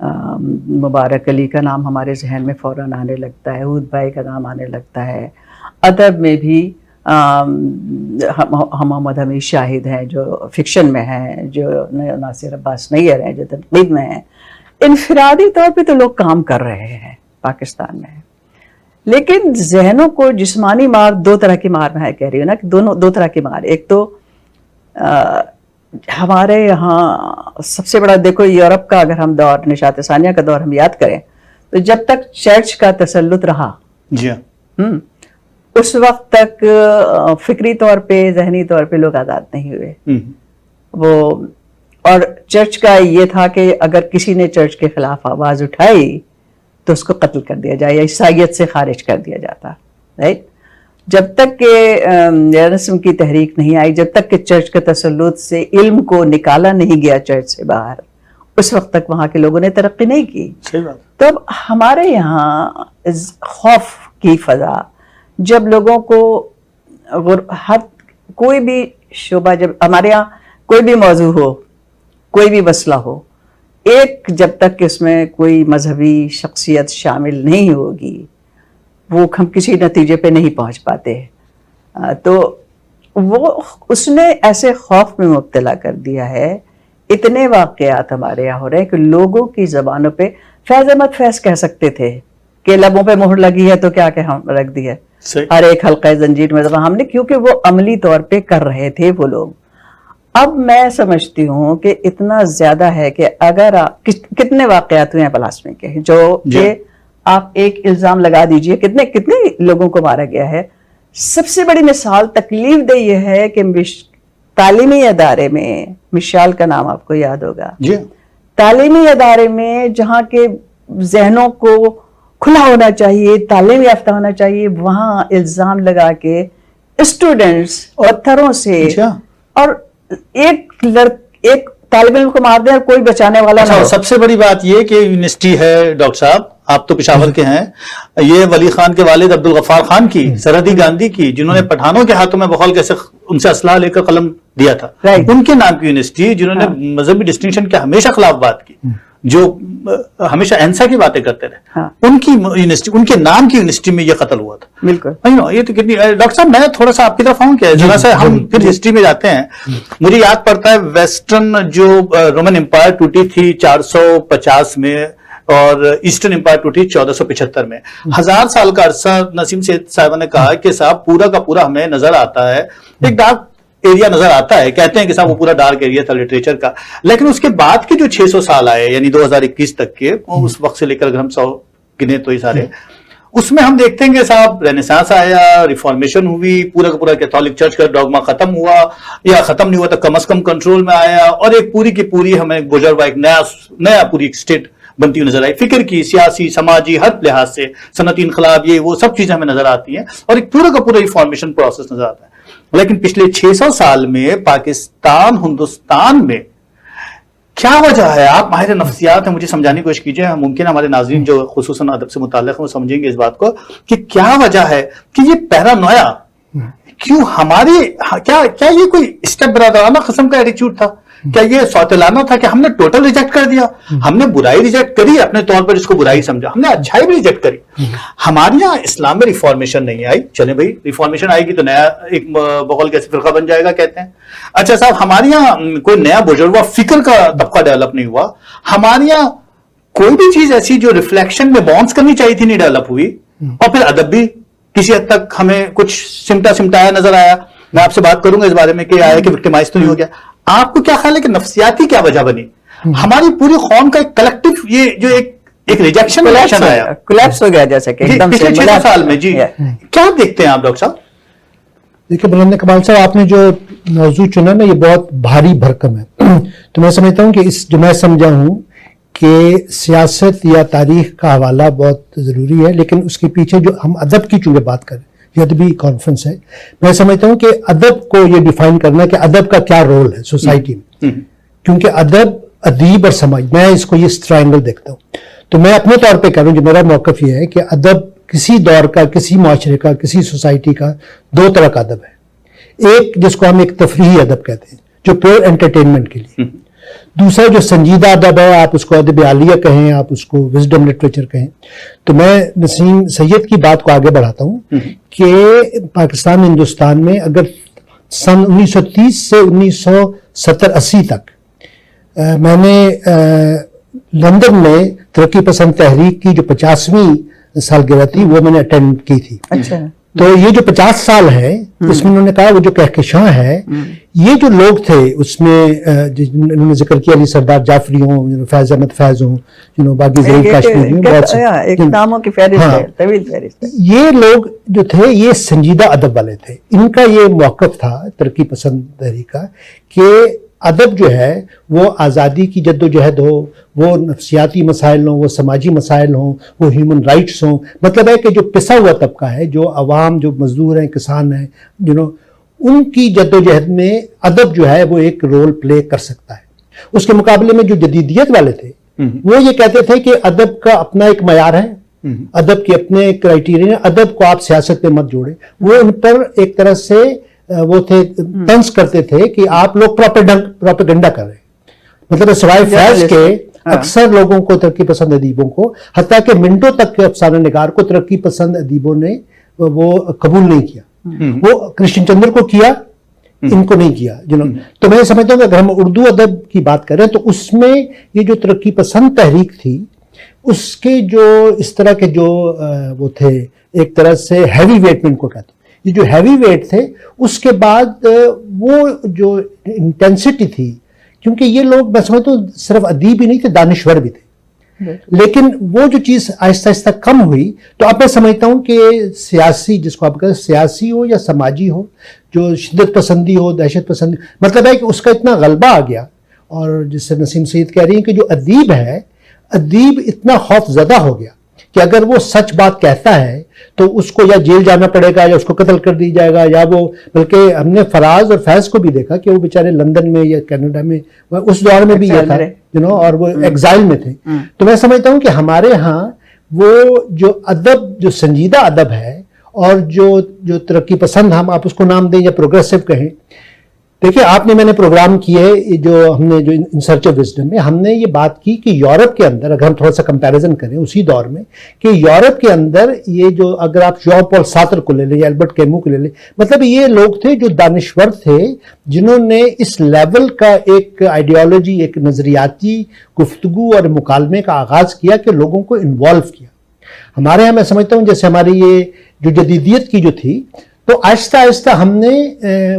مبارک علی کا نام ہمارے ذہن میں فوراً آنے لگتا ہے, حود بھائی کا نام آنے لگتا ہے. ادب میں بھی محمد حمید شاہد ہیں جو فکشن میں ہیں, جو ناصر عباس نیر ہیں جو تنقید میں ہیں. انفرادی طور پہ تو لوگ کام کر رہے ہیں پاکستان میں, لیکن ذہنوں کو جسمانی مار, دو طرح کی مار میں کہہ رہی ہوں نا کہ دو طرح کی مار. ایک تو ہمارے یہاں سب سے بڑا دیکھو یورپ کا اگر ہم دور, نشاط ثانیہ کا دور ہم یاد کریں تو جب تک چرچ کا تسلط رہا, جی اس وقت تک فکری طور پہ, ذہنی طور پہ لوگ آزاد نہیں ہوئے. وہ اور چرچ کا یہ تھا کہ اگر کسی نے چرچ کے خلاف آواز اٹھائی تو اس کو قتل کر دیا جائے یا عیسائیت سے خارج کر دیا جاتا, رائٹ. جب تک کہ رسم کی تحریک نہیں آئی, جب تک کہ چرچ کے تسلط سے علم کو نکالا نہیں گیا چرچ سے باہر, اس وقت تک وہاں کے لوگوں نے ترقی نہیں کی. تو اب ہمارے یہاں خوف کی فضا, جب لوگوں کو ہر کوئی بھی شعبہ, جب ہمارے یہاں کوئی بھی موضوع ہو, کوئی بھی مسئلہ ہو, ایک جب تک کہ اس میں کوئی مذہبی شخصیت شامل نہیں ہوگی وہ ہم کسی نتیجے پہ نہیں پہنچ پاتے. تو وہ اس نے ایسے خوف میں مبتلا کر دیا ہے. اتنے واقعات ہمارے یہاں ہو رہے ہیں کہ لوگوں کی زبانوں پہ, فیض احمد فیض کہہ سکتے تھے کہ لبوں پہ مہر لگی ہے تو کیا کہ ہم رکھ دی ہے ہر ایک حلقہ زنجیر میں ہم نے, کیونکہ وہ عملی طور پہ کر رہے تھے وہ لوگ. اب میں سمجھتی ہوں کہ اتنا زیادہ ہے کہ اگر کتنے واقعات ہوئے ہیں پلاسمی کے جو کہ آپ ایک الزام لگا دیجئے کتنے لوگوں کو مارا گیا ہے. سب سے بڑی مثال تکلیف دہ یہ ہے کہ تعلیمی ادارے میں, مشال کا نام آپ کو یاد ہوگا, تعلیمی ادارے میں جہاں کے ذہنوں کو کھلا ہونا چاہیے, تعلیم یافتہ ہونا چاہیے, وہاں الزام لگا کے اسٹوڈنٹس پتھروں سے, اور ایک طالب علم کو مار دیں اور کوئی بچانے والا نہ ہو. سب سے بڑی بات یہ کہ یونیورسٹی ہے ڈاکٹر صاحب, آپ تو پشاور کے ہیں, یہ ولی خان کے والد عبدالغفار خان کی, سرحدی گاندھی کی, جنہوں نے پٹھانوں کے ہاتھوں میں بغول کیسے ان سے اسلحہ لے کر قلم دیا تھا, ان کے نام کی یونیورسٹی, جنہوں نے مذہبی ڈسٹنکشن کے ہمیشہ خلاف بات کی, جو ہمیشہ اہنسا کی باتیں کرتے رہے, ان کی یونیورسٹی, ان کے نام کی یونیورسٹی میں یہ قتل ہوا تھا. بالکل. یہ تو کتنی, ڈاکٹر صاحب میں تھوڑا سا آپ کی طرف آؤں کیا, ذرا سا ہم پھر ہسٹری میں جاتے ہیں. مجھے یاد پڑتا ہے ویسٹرن جو رومن امپائر ٹوٹی تھی 450 میں, اور ایسٹرن امپائر ٹوٹی 1475 میں. 1000 سال کا عرصہ نسیم سید صاحبہ نے کہا کہ صاحب پورا کا پورا ہمیں نظر آتا ہے, ایک ڈارک ایریا نظر آتا ہے, کہتے ہیں کہ صاحب وہ پورا ڈارک ایریا تھا لٹریچر کا, لیکن اس کے بعد کے جو 600 سال آئے یعنی 2021 تک کے, اس وقت سے لے کر اگر ہم 100 گنے تو یہ سارے, اس میں ہم دیکھتے ہیں کہ صاحب رینیسانس آیا, ریفارمیشن ہوئی, پورا کا پورا کیتھولک چرچ کا ڈوگما ختم ہوا, یا ختم نہیں ہوا تو کم از کم کنٹرول میں آیا, اور ایک پوری کی پوری ہمیں گزروا ایک نیا پوری ایک اسٹیٹ بنتی ہوئی نظر آئی, فکر کی, سیاسی, سماجی, ہر لحاظ سے, صنعتی انقلاب, یہ وہ سب چیزیں ہمیں نظر آتی ہیں, اور ایک پورا کا پورا ریفارمیشن پروسیس نظر آتا ہے. لیکن پچھلے 600 سال میں پاکستان, ہندوستان میں کیا وجہ ہے؟ آپ ماہر نفسیات ہیں, مجھے سمجھانے کی کوشش کیجئے, ممکن ہمارے ناظرین جو خصوصاً ادب سے متعلق ہیں وہ سمجھیں گے اس بات کو کہ کیا وجہ ہے کہ یہ پیرانویا کیوں ہماری, کیا یہ کوئی اسٹیپ برادرانہ قسم کا ایٹیچیوڈ تھا, کیا یہ سوتیلانہ تھا کہ ہم نے ٹوٹل ریجیکٹ کر دیا, ہم نے برائی ریجیکٹ کری اپنے طور پر, جس کو برائی سمجھا, ہم نے اچھائی بھی ریجیکٹ کری. ہمارے یہاں اسلام میں ریفارمیشن نہیں آئی, چلیں بھائی ریفارمیشن آئے گی تو نیا ایک بغول کیسے فرقہ بن جائے گا کہتے ہیں. اچھا صاحب, ہمارے یہاں کوئی نیا بجروا فکر کا طبقہ ڈیولپ نہیں ہوا, ہمارے یہاں کوئی بھی چیز ایسی جو ریفلیکشن میں باؤنس کرنی چاہیے تھی نہیں ڈیولپ ہوئی, اور پھر ادب بھی کسی حد تک ہمیں کچھ سمٹایا نظر آیا. میں آپ سے بات کروں گا اس بارے میں کہ آیا کہ وکٹمائز تو نہیں ہو گیا. آپ کو کیا خیال ہے کہ نفسیاتی کیا وجہ بنی, ہماری پوری قوم کا ایک کلیکٹیو یہ جو ایک ریجیکشن آیا, کولیپس ہو گیا جیسے کہ ایک دم سے 6 سال میں. جی کیا دیکھتے ہیں آپ ڈاکٹر صاحب؟ دیکھیے بلند کمال صاحب, آپ نے جو موضوع چنا نا یہ بہت بھاری بھرکم ہے. تو میں سمجھتا ہوں کہ جو میں سمجھا ہوں کہ سیاست یا تاریخ کا حوالہ بہت ضروری ہے, لیکن اس کے پیچھے جو ہم ادب کی چونکہ بات کریں, یہ ادبی کانفرنس ہے, میں سمجھتا ہوں کہ ادب کو یہ ڈیفائن کرنا کہ ادب کا کیا رول ہے سوسائٹی میں, کیونکہ ادب, ادیب اور سماج, میں اس کو یہ ٹرائنگل دیکھتا ہوں. تو میں اپنے طور پہ کروں, جو میرا موقف یہ ہے کہ ادب کسی دور کا, کسی معاشرے کا, کسی سوسائٹی کا 2 طرح کا ادب ہے. ایک جس کو ہم ایک تفریحی ادب کہتے ہیں جو پیور انٹرٹینمنٹ کے لیے, دوسرا جو سنجیدہ ادب ہے، آپ اس کو ادب عالیہ کہیں، آپ اس کو وزڈم لٹریچر کہیں، تو میں نسیم سید کی بات کو آگے بڑھاتا ہوں کہ پاکستان ہندوستان میں اگر سن 1930 سے 1970-80 تک میں نے لندن میں ترقی پسند تحریک کی جو 50ویں سالگرہ تھی وہ میں نے اٹینڈ کی تھی. اچھا. تو یہ جو 50 سال ہے اس میں انہوں نے کہا وہ جو کہکشاں ہے، یہ جو لوگ تھے اس میں انہوں نے ذکر کیا علی سردار جعفری ہوں، فیض احمد فیض ہوں، باقی ظہیر کاشمیری ہوں، بہت سے ایک ناموں کی فہرست ہے، طویل فہرست ہے. یہ لوگ جو تھے یہ سنجیدہ ادب والے تھے. ان کا یہ موقف تھا ترقی پسند تحریک کا کہ ادب جو ہے وہ آزادی کی جد و جہد ہو، وہ نفسیاتی مسائل ہوں، وہ سماجی مسائل ہوں، وہ ہیومن رائٹس ہوں. مطلب ہے کہ جو پسا ہوا طبقہ ہے، جو عوام، جو مزدور ہیں، کسان ہیں، ان کی جد و جہد میں ادب جو ہے وہ ایک رول پلے کر سکتا ہے. اس کے مقابلے میں جو جدیدیت والے تھے وہ یہ کہتے تھے کہ ادب کا اپنا ایک معیار ہے، ادب کے اپنے ایک کرائیٹیریا ہے، ادب کو آپ سیاست پہ مت جوڑیں. وہ ان پر ایک طرح سے وہ تھے طنز کرتے تھے کہ آپ لوگ پروپیگنڈا کر رہے ہیں. مطلب سوائے فیض کے اکثر لوگوں کو، ترقی پسند ادیبوں کو، حتیٰ کہ منٹوں تک کے افسانہ نگار کو ترقی پسند ادیبوں نے وہ قبول نہیں کیا. وہ کرشن چندر کو کیا، ان کو نہیں کیا. تو میں سمجھتا ہوں کہ اگر ہم اردو ادب کی بات کریں تو اس میں یہ جو ترقی پسند تحریک تھی اس کے جو اس طرح کے جو وہ تھے ایک طرح سے ہیوی ویٹ میں ان کو کہتے ہیں، یہ جو ہیوی ویٹ تھے اس کے بعد وہ جو انٹینسٹی تھی، کیونکہ یہ لوگ میں سمجھتا ہوں صرف ادیب ہی نہیں تھے، دانشور بھی تھے. لیکن وہ جو چیز آہستہ آہستہ کم ہوئی. تو اب میں سمجھتا ہوں کہ سیاسی، جس کو آپ کہتے ہیں سیاسی ہو یا سماجی ہو، جو شدت پسندی ہو، دہشت پسندی، مطلب ہے کہ اس کا اتنا غلبہ آ گیا. اور جس سے نسیم سید کہہ رہی ہیں کہ جو ادیب ہے، ادیب اتنا خوف زدہ ہو گیا کہ اگر وہ سچ بات کہتا ہے تو اس کو یا جیل جانا پڑے گا یا اس کو قتل کر دی جائے گا، یا وہ، بلکہ ہم نے فراز اور فیض کو بھی دیکھا کہ وہ بیچارے لندن میں یا کینیڈا میں اس دور میں بھی یہ تھا، اور وہ ایگزائل میں تھے. تو میں سمجھتا ہوں کہ ہمارے ہاں وہ جو ادب، جو سنجیدہ ادب ہے اور جو ترقی پسند، ہم آپ اس کو نام دیں یا پروگریسو کہیں. دیکھیں آپ نے، میں نے پروگرام کیے جو ہم نے جو ان سرچ آف وزڈم میں ہم نے یہ بات کی کہ یورپ کے اندر، اگر ہم تھوڑا سا کمپیریزن کریں اسی دور میں، کہ یورپ کے اندر یہ جو، اگر آپ جان پال سارتر کو لے لیں یا البرٹ کیمو کو لے لیں، مطلب یہ لوگ تھے جو دانشور تھے، جنہوں نے اس لیول کا ایک آئیڈیالوجی، ایک نظریاتی گفتگو اور مکالمے کا آغاز کیا کہ لوگوں کو انوالو کیا. ہمارے یہاں میں سمجھتا ہوں جیسے ہماری یہ جو جدیدیت کی جو تھی، تو آہستہ آہستہ ہم نے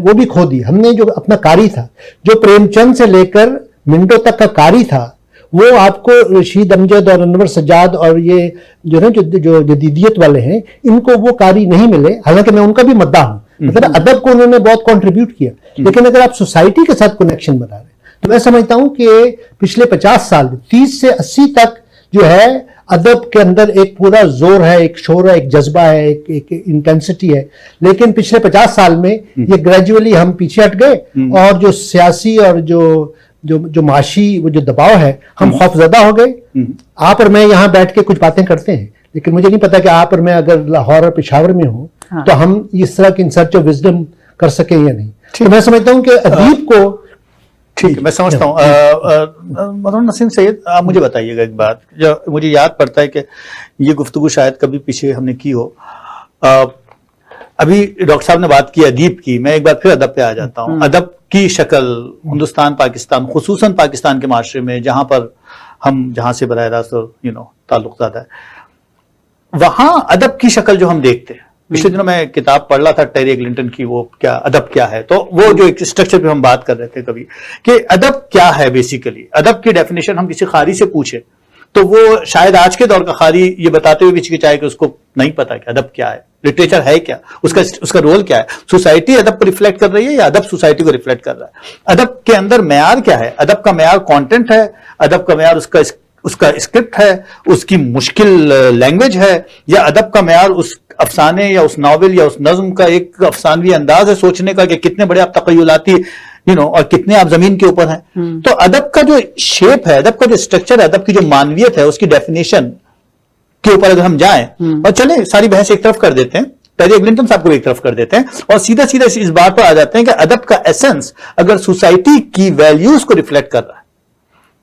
وہ بھی کھو دی. ہم نے جو اپنا قاری تھا، جو پریم چند سے لے کر منٹو تک کا قاری تھا، وہ آپ کو رشید امجد اور انور سجاد اور یہ جو نا جو جدیدیت والے ہیں، ان کو وہ قاری نہیں ملے. حالانکہ میں ان کا بھی مداح ہوں، مطلب ادب کو انہوں نے بہت کنٹریبیوٹ کیا. لیکن اگر آپ سوسائٹی کے ساتھ کنیکشن بنا رہے ہیں تو میں سمجھتا ہوں کہ پچھلے 50 سال 30 سے 80 تک جو ہے ادب کے اندر ایک پورا زور ہے، ایک شور ہے، ایک جذبہ ہے، ایک انٹینسٹی ہے. لیکن پچھلے 50 سال میں یہ گریجولی ہم پیچھے ہٹ گئے، اور جو سیاسی اور جو معاشی وہ جو دباؤ ہے، ہم خوف زدہ ہو گئے. آپ اور میں یہاں بیٹھ کے کچھ باتیں کرتے ہیں، لیکن مجھے نہیں پتا کہ آپ اور میں اگر لاہور اور پشاور میں ہوں تو ہم اس طرح کی ان سرچ آف وزڈم کر سکیں یا نہیں. تو میں سمجھتا ہوں کہ ادیب کو، ٹھیک ہے، میں سمجھتا ہوں. مولانا نسیم سید، آپ مجھے بتائیے گا ایک بات جو مجھے یاد پڑتا ہے کہ یہ گفتگو شاید کبھی پیچھے ہم نے کی ہو. ابھی ڈاکٹر صاحب نے بات کی ادیب کی، میں ایک بار پھر ادب پہ آ جاتا ہوں. ادب کی شکل ہندوستان، پاکستان، خصوصاً پاکستان کے معاشرے میں جہاں سے براہ راست تعلق زیادہ ہے، وہاں ادب کی شکل جو ہم دیکھتے ہیں. پچھلے دنوں میں کتاب پڑھ رہا تھا ٹیری ایگلنٹن کی، وہ کیا ادب کیا ہے، تو وہ جو ایک اسٹرکچر پہ ہم بات کر رہے تھے کبھی کہ ادب کیا ہے. بیسیکلی ادب کی ڈیفینیشن ہم کسی قاری سے پوچھے تو وہ شاید آج کے دور کا قاری یہ بتاتے ہوئے بھی ہچکچائے کہ اس کو نہیں پتا کہ ادب کیا ہے، لٹریچر ہے کیا، اس کا رول کیا ہے. سوسائٹی ادب کو ریفلیکٹ کر رہی ہے یا ادب سوسائٹی کو ریفلیکٹ کر رہا ہے؟ ادب کے اندر معیار کیا ہے؟ ادب کا معیار کانٹینٹ ہے، ادب کا معیار اس کا اسکرپٹ ہے، اس کی مشکل لینگویج ہے، یا ادب کا معیار اس افسانے یا اس ناول یا اس نظم کا ایک افسانوی انداز ہے سوچنے کا کہ کتنے بڑے آپ تخیلاتی اور کتنے آپ زمین کے اوپر ہیں. تو ادب کا جو شیپ ہے، ادب کا جو اسٹرکچر ہے، ادب کی جو معنویت ہے، اس کی ڈیفینیشن کے اوپر اگر ہم جائیں اور چلیں ساری بحث ایک طرف کر دیتے ہیں، ٹیری ایگلنٹن صاحب کو ایک طرف کر دیتے ہیں اور سیدھا اس بات پر آ جاتے ہیں کہ ادب کا ایسنس اگر سوسائٹی کی ویلیوز کو ریفلیکٹ کر رہا ہے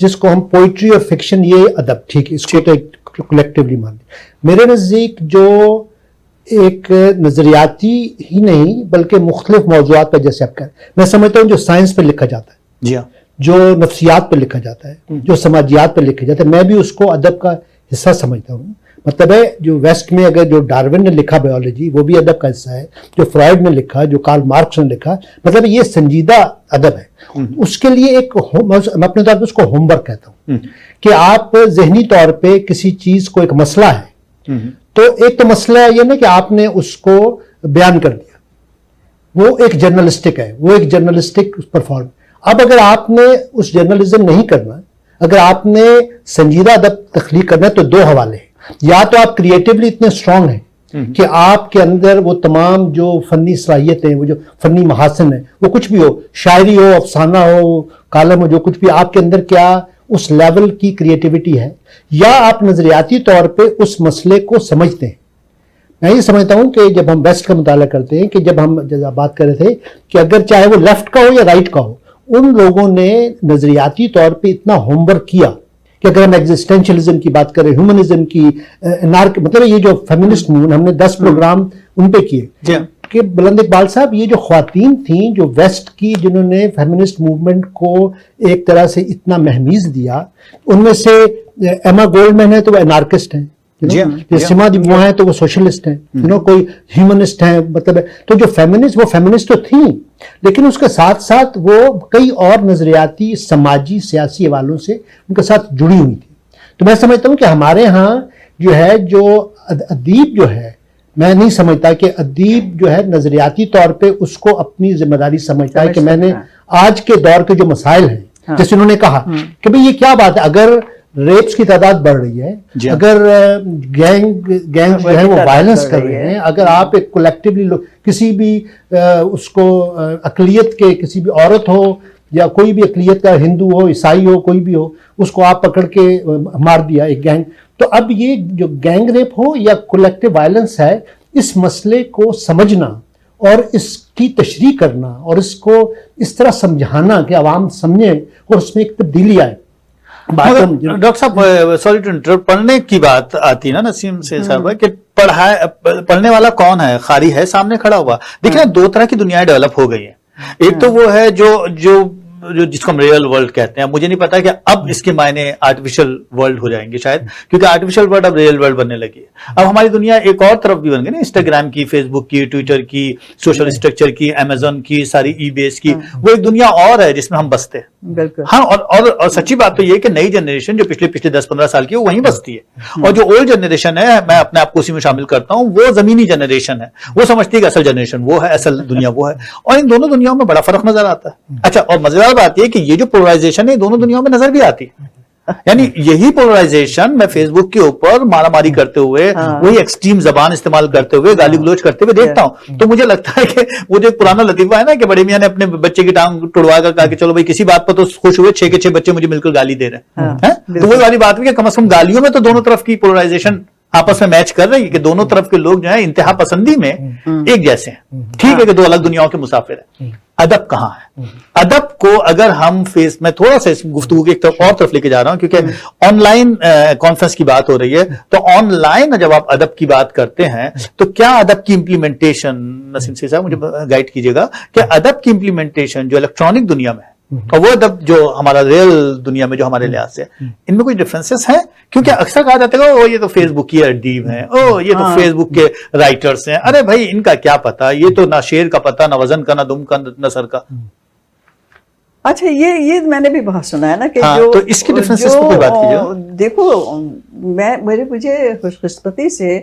جس کو ہم پوئٹری اور فکشن یہ ادب ٹھیک ہے اس کو تو کلیکٹیولی مان لیں. میرے نزدیک جو ایک نظریاتی ہی نہیں بلکہ مختلف موضوعات پر جیسے آپ کہہ رہے ہیں, میں سمجھتا ہوں جو سائنس پہ لکھا جاتا ہے, جی ہاں, جو نفسیات پہ لکھا جاتا ہے, جو سماجیات پہ لکھا جاتا ہے, میں بھی اس کو ادب کا حصہ سمجھتا ہوں. مطلب ہے جو ویسٹ میں اگر جو ڈارون نے لکھا بایولوجی وہ بھی ادب کا حصہ ہے, جو فرائڈ نے لکھا, جو کارل مارکس نے لکھا, مطلب یہ سنجیدہ ادب ہے. اس کے لیے ایک میں اپنے طور پہ اس کو ہوم ورک کہتا ہوں کہ آپ ذہنی طور پہ کسی چیز کو ایک مسئلہ ہے تو ایک تو مسئلہ یہ نا کہ آپ نے اس کو بیان کر دیا, وہ ایک جرنلسٹک ہے, وہ ایک جرنلسٹک پرفارم. اب اگر آپ نے اس جرنلزم نہیں کرنا, اگر آپ نے سنجیدہ ادب تخلیق کرنا ہے تو دو حوالے ہیں. یا تو آپ کریٹیولی اتنے اسٹرانگ ہیں کہ آپ کے اندر وہ تمام جو فنی صلاحیتیں, وہ جو فنی محاسن ہیں, وہ کچھ بھی ہو, شاعری ہو, افسانہ ہو, کالم ہو, جو کچھ بھی آپ کے اندر کیا اس لیول کی کریٹیوٹی ہے, یا آپ نظریاتی طور پہ اس مسئلے کو سمجھتے ہیں. میں یہ سمجھتا ہوں کہ جب ہم ویسٹ کا مطالعہ کرتے ہیں کہ جب ہم بات کر رہے تھے کہ اگر چاہے وہ لیفٹ کا ہو یا رائٹ کا ہو, ان لوگوں نے نظریاتی طور پہ اتنا ہوم ورک کیا کہ اگر ہم ایگزسٹینشلزم کی بات کریں, ہیومنزم کی, مطلب یہ جو فیمنسٹ موومنٹ, ہم نے 10 پروگرام ان پہ کیے کہ بلند اقبال صاحب یہ جو خواتین تھیں جو ویسٹ کی جنہوں نے فیمنسٹ موومنٹ کو ایک طرح سے اتنا مہمیز دیا, ان میں سے ایما گولڈمین ہے تو وہ انارکسٹ ہیں, سیما دی وہ ہیں تو وہ سوشلسٹ ہیں, کوئی ہیومنسٹ ہیں, مطلب تو جو فیمنسٹ وہ فیمنسٹ تو تھیں لیکن اس کے ساتھ ساتھ وہ کئی اور نظریاتی سماجی سیاسی حوالوں سے ان کے ساتھ جڑی ہوئی تھی. تو میں سمجھتا ہوں کہ ہمارے ہاں جو ہے جو ادیب جو ہے, میں نہیں سمجھتا کہ ادیب جو ہے نظریاتی طور پہ اس کو اپنی ذمہ داری سمجھتا ہے کہ میں نے آج کے دور کے جو مسائل ہیں, جیسے انہوں نے کہا کہ بھئی یہ کیا بات ہے, اگر ریپس کی تعداد بڑھ رہی ہے, اگر گینگ جو ہے وہ وائلنس کر رہے ہیں, اگر آپ ایک کولیکٹیولی کسی بھی اس کو اقلیت کے کسی بھی عورت ہو یا کوئی بھی اقلیت کا, ہندو ہو, عیسائی ہو, کوئی بھی ہو, اس کو آپ پکڑ کے مار دیا ایک گینگ, تو اب یہ جو گینگ ریپ ہو یا کولیکٹیو وائلنس ہے, اس مسئلے کو سمجھنا اور اس کی تشریح کرنا اور اس کو اس طرح سمجھانا کہ عوام سمجھے اور اس میں ایک تبدیلی آئے. ڈاکٹر صاحب سوری ٹو انٹرپٹ, پڑھنے کی بات آتی ہے نا نسیم سے صاحب کہ پڑھنے والا کون ہے, قاری ہے سامنے کھڑا ہوا. دیکھیں دو طرح کی دنیایں ڈیولپ ہو گئی ہیں. ایک تو وہ ہے جو جس کو ہم ریئل ورلڈ کہتے ہیں. مجھے نہیں پتا کہ اب اس کے معنی آرٹیفیشل ورلڈ ہو جائیں گے شاید, کیونکہ آرٹیفیشل ورلڈ اب ریئل ورلڈ بننے لگی ہے. اب ہماری دنیا ایک اور طرف بھی بن گئی نا, انسٹاگرام کی, فیس بک کی, ٹویٹر کی, سوشل اسٹرکچر کی, امیزون کی, ساری ای بیس کی, وہ ایک دنیا اور ہے جس میں ہم بستے ہیں. بالکل ہاں, اور سچی بات تو یہ کہ نئی جنریشن جو پچھلے 10-15 سال کی ہے وہ وہیں بستی ہے, اور جو اولڈ جنریشن ہے, میں اپنے آپ کو اسی میں شامل کرتا ہوں, وہ زمینی جنریشن ہے, وہ سمجھتی ہے کہ اصل جنریشن وہ ہے, اصل دنیا وہ ہے, اور ان دونوں دنیاؤں میں بڑا فرق نظر آتا ہے. اچھا, اور مزیدار بات یہ کہ یہ جو پولرائزیشن ہے دونوں دنیاؤں میں نظر بھی آتی ہے. یعنی یہی پولرائزیشن میں فیس بک کے اوپر مارا ماری کرتے ہوئے, وہی ایکسٹریم زبان استعمال کرتے ہوئے, گالی گلوچ کرتے ہوئے دیکھتا ہوں, تو مجھے لگتا ہے کہ وہ جو ایک پرانا لطیفہ ہے نا کہ بڑے میاں نے اپنے بچے کی ٹانگ ٹڑوا کر کہا کہ چلو بھائی کسی بات پر تو خوش ہوئے, 6 کے 6 بچے مجھے مل کر گالی دے رہے ہیں. تو وہی والی بات ہے کہ کم از کم گالیوں میں تو دونوں طرف کی پولرائزیشن آپس میں میچ کر رہی ہے کہ دونوں طرف کے لوگ جو ہیں انتہا پسندی میں ایک جیسے ہیں. ٹھیک ہے کہ دو الگ دنیاؤں کے مسافر ہیں. ادب کہاں ہے؟ ادب کو اگر ہم میں تھوڑا سا اس گفتگو کی ایک طرف اور طرف لے کے جا رہا ہوں, کیونکہ آن لائن کانفرنس کی بات ہو رہی ہے, تو آن لائن جب آپ ادب کی بات کرتے ہیں تو کیا ادب کی امپلیمنٹیشن, نسیم سے صاحب مجھے گائیڈ کیجیے گا, کہ ادب کی امپلیمنٹیشن جو الیکٹرانک دنیا میں اور وہ ادب جو ہمارا ریئل دنیا میں جو ہمارے لحاظ سے, ان میں کوئی ڈفرینسز ہیں؟ کیونکہ اکثر کہا جاتا ہے کہ یہ تو فیس بک کی ادیب ہیں, یہ تو فیس بک کے رائٹرز ہیں. ارے بھائی ان کا کیا پتا, یہ تو نہ شعر کا پتا, نہ وزن کا, نہ دم کا, نہ سر کا. اچھا, یہ میں نے بھی بہت سنا ہے نا کہ تو اس کی ڈفرینسز پر کوئی بات کیجیے. دیکھو, مجھے خوش قسمتی سے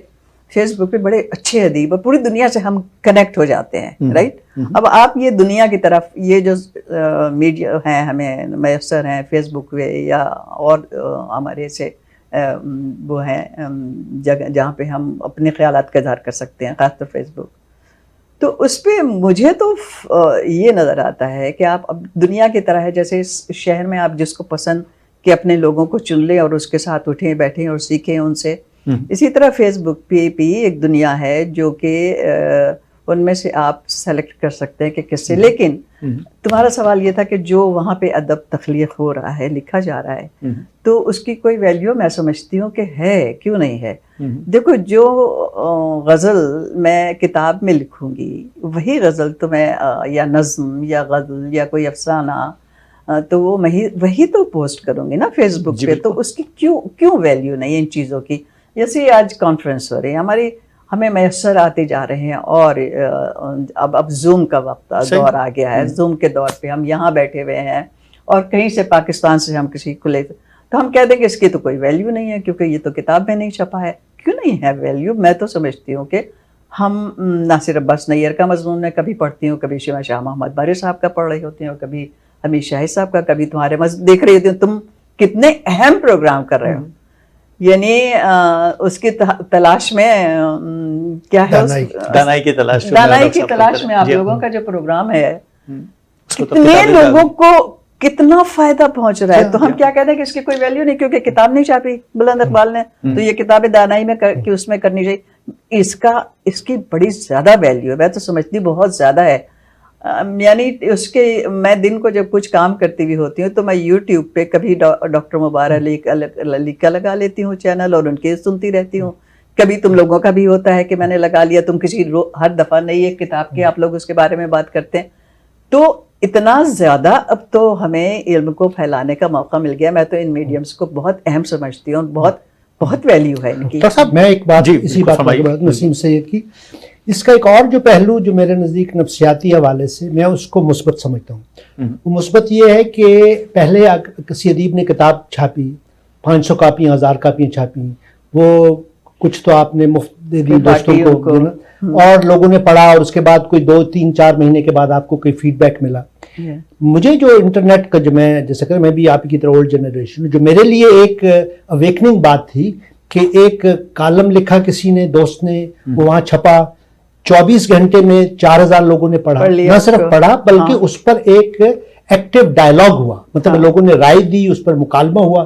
فیس بک پہ بڑے اچھے ادیب اور پوری دنیا سے ہم کنیکٹ ہو جاتے ہیں, رائٹ. اب آپ یہ دنیا کی طرف یہ جو میڈیا ہیں ہمیں میسر ہیں فیس بک پہ یا اور ہمارے سے وہ ہیں جگہ جہاں پہ ہم اپنے خیالات کا اظہار کر سکتے ہیں, خاص طور فیس بک, تو اس پہ مجھے تو یہ نظر آتا ہے کہ آپ اب دنیا کی طرح ہے, جیسے اس شہر میں آپ جس کو پسند کہ اپنے لوگوں کو چن لیں اور اس کے ساتھ اٹھیں بیٹھیں اور سیکھیں ان سے, اسی طرح فیس بک پہ بھی ایک دنیا ہے جو کہ ان میں سے آپ سلیکٹ کر سکتے ہیں کہ کس سے. لیکن تمہارا سوال یہ تھا کہ جو وہاں پہ ادب تخلیق ہو رہا ہے, لکھا جا رہا ہے, تو اس کی کوئی ویلیو میں سمجھتی ہوں کہ ہے, کیوں نہیں ہے. دیکھو جو غزل میں کتاب میں لکھوں گی وہی غزل تو میں یا نظم یا غزل یا کوئی افسانہ تو وہ وہی تو پوسٹ کروں گی نا فیس بک پہ. تو اس کی کیوں ویلیو نہیں ان چیزوں کی. جیسے آج کانفرنس ہو رہی ہے ہمیں میسر آتے جا رہے ہیں, اور اب زوم کا وقت دور آ گیا ہے. زوم کے دور پہ ہم یہاں بیٹھے ہوئے ہیں اور کہیں سے پاکستان سے ہم کسی کو لے تو ہم کہہ دیں کہ اس کی تو کوئی ویلیو نہیں ہے کیونکہ یہ تو کتاب میں نہیں چھپا ہے. کیوں نہیں ہے ویلیو؟ میں تو سمجھتی ہوں کہ ہم ناصر عباس نیر کا مضمون میں کبھی پڑھتی ہوں, کبھی شاہ محمد بارے صاحب کا پڑھ رہی ہوتی ہوں, کبھی حمید شاہد صاحب کا, کبھی تمہارے دیکھ رہی ہوتی ہوں تم کتنے اہم پروگرام کر رہے ہو. یعنی اس کی تلاش میں کیا ہے, دانائی کی تلاش میں آپ لوگوں کا جو پروگرام ہے کتنے لوگوں کو کتنا فائدہ پہنچ رہا ہے. تو ہم کیا کہتے ہیں کہ اس کی کوئی ویلیو نہیں کیونکہ کتاب نہیں چھاپی بلند اقبال نے, تو یہ کتاب دانائی میں اس میں کرنی چاہیے. اس کی بڑی زیادہ ویلیو ہے, میں تو سمجھتی بہت زیادہ ہے. یعنی اس کے میں دن کو جب کچھ کام کرتی ہوئی ہوتی ہوں تو میں یوٹیوب پہ کبھی ڈاکٹر مبارک علی کا لگا لیتی ہوں چینل اور ان کے سنتی رہتی ہوں. کبھی تم لوگوں کا بھی ہوتا ہے کہ میں نے لگا لیا, تم کسی ہر دفعہ نئی ایک کتاب کے آپ لوگ اس کے بارے میں بات کرتے ہیں. تو اتنا زیادہ اب تو ہمیں علم کو پھیلانے کا موقع مل گیا. میں تو ان میڈیمز کو بہت اہم سمجھتی ہوں, بہت ویلیو ہے ان کی. صاحب میں ایک بات اسی بات نسیم سید کی, اس کا ایک اور جو پہلو جو میرے نزدیک نفسیاتی حوالے سے میں اس کو مثبت سمجھتا ہوں. وہ مثبت یہ ہے کہ پہلے کسی ادیب نے کتاب چھاپی, 500 کاپیاں 1000 کاپیاں چھاپی, وہ کچھ تو آپ نے مفت دے دی دوستوں کو اور لوگوں نے پڑھا, اور اس کے بعد کوئی 2 3 4 مہینے کے بعد آپ کو کوئی فیڈ بیک ملا. مجھے جو انٹرنیٹ کا جو میں جیسے کہ میں بھی آپ کی طرح اولڈ جنریشن, جو میرے لیے ایک اویکننگ بات تھی کہ ایک کالم لکھا کسی نے, دوست نے, وہ وہاں چھپا, 24 گھنٹے میں 4000 لوگوں نے پڑھا. نہ صرف پڑھا بلکہ اس پر ایک ایکٹیو ڈائلاگ ہوا, مطلب لوگوں نے رائے دی, اس پر مکالمہ ہوا.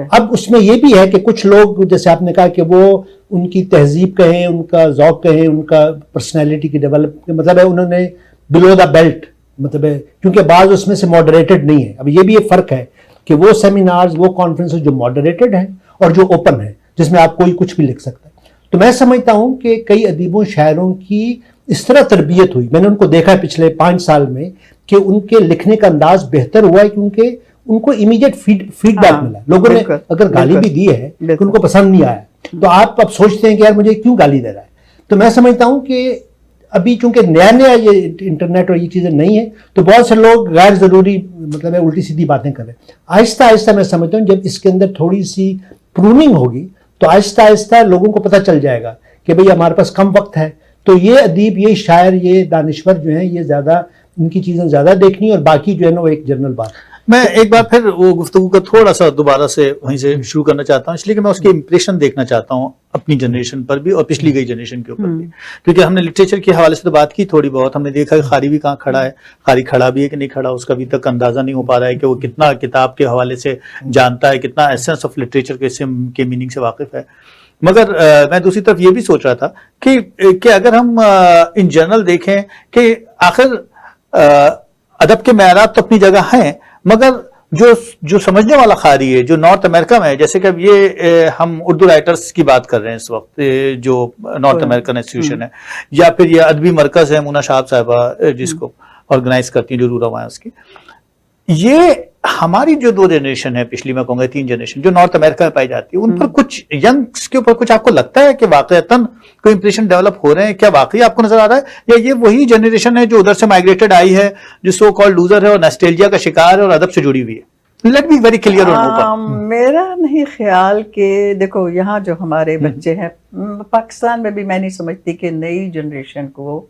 اب اس میں یہ بھی ہے کہ کچھ لوگ جیسے آپ نے کہا کہ وہ ان کی تہذیب کہیں, ان کا ذوق کہیں, ان کا پرسنالٹی کی ڈیولپ مطلب ہے انہوں نے بلو دا بیلٹ مطلب ہے, کیونکہ بعض اس میں سے ماڈریٹڈ نہیں ہے. اب یہ بھی ایک فرق ہے کہ وہ سیمینارز وہ کانفرنس جو ماڈریٹڈ ہیں اور جو اوپن ہے جس میں آپ کوئی کچھ بھی لکھ سکتا ہے. تو میں سمجھتا ہوں کہ کئی ادیبوں شاعروں کی اس طرح تربیت ہوئی, میں نے ان کو دیکھا ہے پچھلے 5 سال میں کہ ان کے لکھنے کا انداز بہتر ہوا ہے کیونکہ ان کو امیڈیٹ فیڈ بیک ملا. لوگوں نے اگر گالی بھی دی ہے تو ان کو پسند نہیں آیا, تو آپ اب سوچتے ہیں کہ یار مجھے کیوں گالی دے رہا ہے. تو میں سمجھتا ہوں کہ ابھی چونکہ نیا یہ انٹرنیٹ اور یہ چیزیں نہیں ہیں تو بہت سے لوگ غیر ضروری مطلب الٹی سیدھی باتیں کر رہے ہیں. آہستہ آہستہ میں سمجھتا ہوں جب اس کے اندر تھوڑی سی پروننگ ہوگی تو آہستہ آہستہ لوگوں کو پتہ چل جائے گا کہ بھئی ہمارے پاس کم وقت ہے, تو یہ ادیب, یہ شاعر, یہ دانشور جو ہیں یہ زیادہ ان کی چیزیں زیادہ دیکھنی, اور باقی جو ہے نا وہ ایک جنرل بات. میں ایک بار پھر وہ گفتگو کا تھوڑا سا دوبارہ سے وہیں سے شروع کرنا چاہتا ہوں, اس لیے کہ میں اس کے امپریشن دیکھنا چاہتا ہوں اپنی جنریشن پر بھی اور پچھلی گئی جنریشن کے اوپر بھی, کیونکہ ہم نے لٹریچر کے حوالے سے تو بات کی تھوڑی بہت. ہم نے دیکھا کہ قاری بھی کہاں کھڑا ہے, قاری کھڑا بھی ہے کہ نہیں کھڑا, اس کا ابھی تک اندازہ نہیں ہو پا رہا ہے کہ وہ کتنا کتاب کے حوالے سے جانتا ہے, کتنا ایسنس آف لٹریچر کے میننگ سے واقف ہے. مگر میں دوسری طرف یہ بھی سوچ رہا تھا کہ اگر ہم ان جنرل دیکھیں کہ آخر ادب کے معیارات تو اپنی جگہ ہیں, مگر جو سمجھنے والا قاری ہے جو نارتھ امریکہ میں ہے, جیسے کہ اب یہ ہم اردو رائٹرز کی بات کر رہے ہیں اس وقت, جو نارتھ امریکن انسٹیٹیوشن ہے, یا پھر یہ ادبی مرکز ہے مونا شہاب صاحبہ جس کو آرگنائز کرتی ہیں, جو رورا ہے اس کی, یہ ہماری جو 2 جنریشن ہے پچھلی, میں کہوں گا 3 جنریشن جو نارتھ امریکہ میں پائی جاتی ہے, ان پر کچھ ینگس کے اوپر کچھ آپ کو لگتا ہے کہ واقعتاً کوئی امپریشن ڈیولپ ہو رہے ہیں؟ کیا واقعی آپ کو نظر آ رہا ہے, یا یہ وہی جنریشن ہے جو ادھر سے مائگریٹڈ آئی ہے, جو سو کالڈ لوزر ہے اور ناسٹیلجیا کا شکار ہے اور ادب سے جڑی ہوئی ہے؟ Let be very clear on open. میرا نہیں خیال کہ دیکھو یہاں جو ہمارے بچے ہیں پاکستان میں بھی, میں نہیں سمجھتی کہ نئی جنریشن کو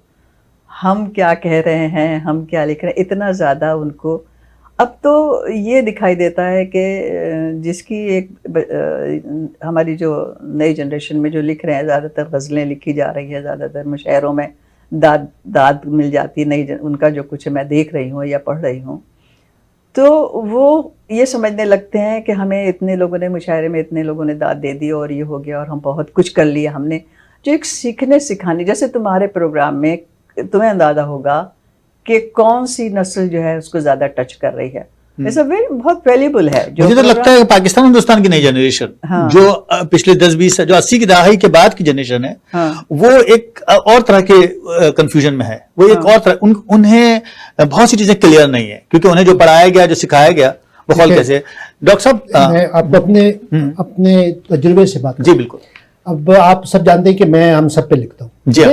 ہم کیا کہہ رہے ہیں, ہم کیا لکھ رہے ہیں, اتنا زیادہ ان کو اب تو یہ دکھائی دیتا ہے کہ جس کی ایک ہماری جو نئی جنریشن میں جو لکھ رہے ہیں, زیادہ تر غزلیں لکھی جا رہی ہے, زیادہ تر مشاعروں میں داد مل جاتی نئی ان کا جو کچھ میں دیکھ رہی ہوں یا پڑھ رہی ہوں, تو وہ یہ سمجھنے لگتے ہیں کہ ہمیں اتنے لوگوں نے مشاعرے میں اتنے لوگوں نے داد دے دی اور یہ ہو گیا اور ہم بہت کچھ کر لیا ہم نے. جو ایک سیکھنے سکھانے, جیسے تمہارے پروگرام میں تمہیں اندازہ ہوگا کہ کون سی نسل جو ہے اس کو زیادہ ٹچ کر رہی ہے. بہت ویلیبل ہے. مجھے تو لگتا ہے کہ پاکستان ہندوستان کی نئی جنریشن جو پچھلے 10-20 جو 80 کی دہائی کے بعد کی جنریشن ہے وہ ایک اور طرح کے کنفیوژن میں ہے. وہ ایک اور طرح انہیں بہت سی چیزیں کلیئر نہیں ہے کیونکہ انہیں جو پڑھایا گیا جو سکھایا گیا وہ خول کیسے. ڈاکٹر صاحب میں اب اپنے تجربے سے بات جی بالکل. اب آپ سب جانتے ہیں کہ میں ہم سب پہ لکھتا ہوں. جی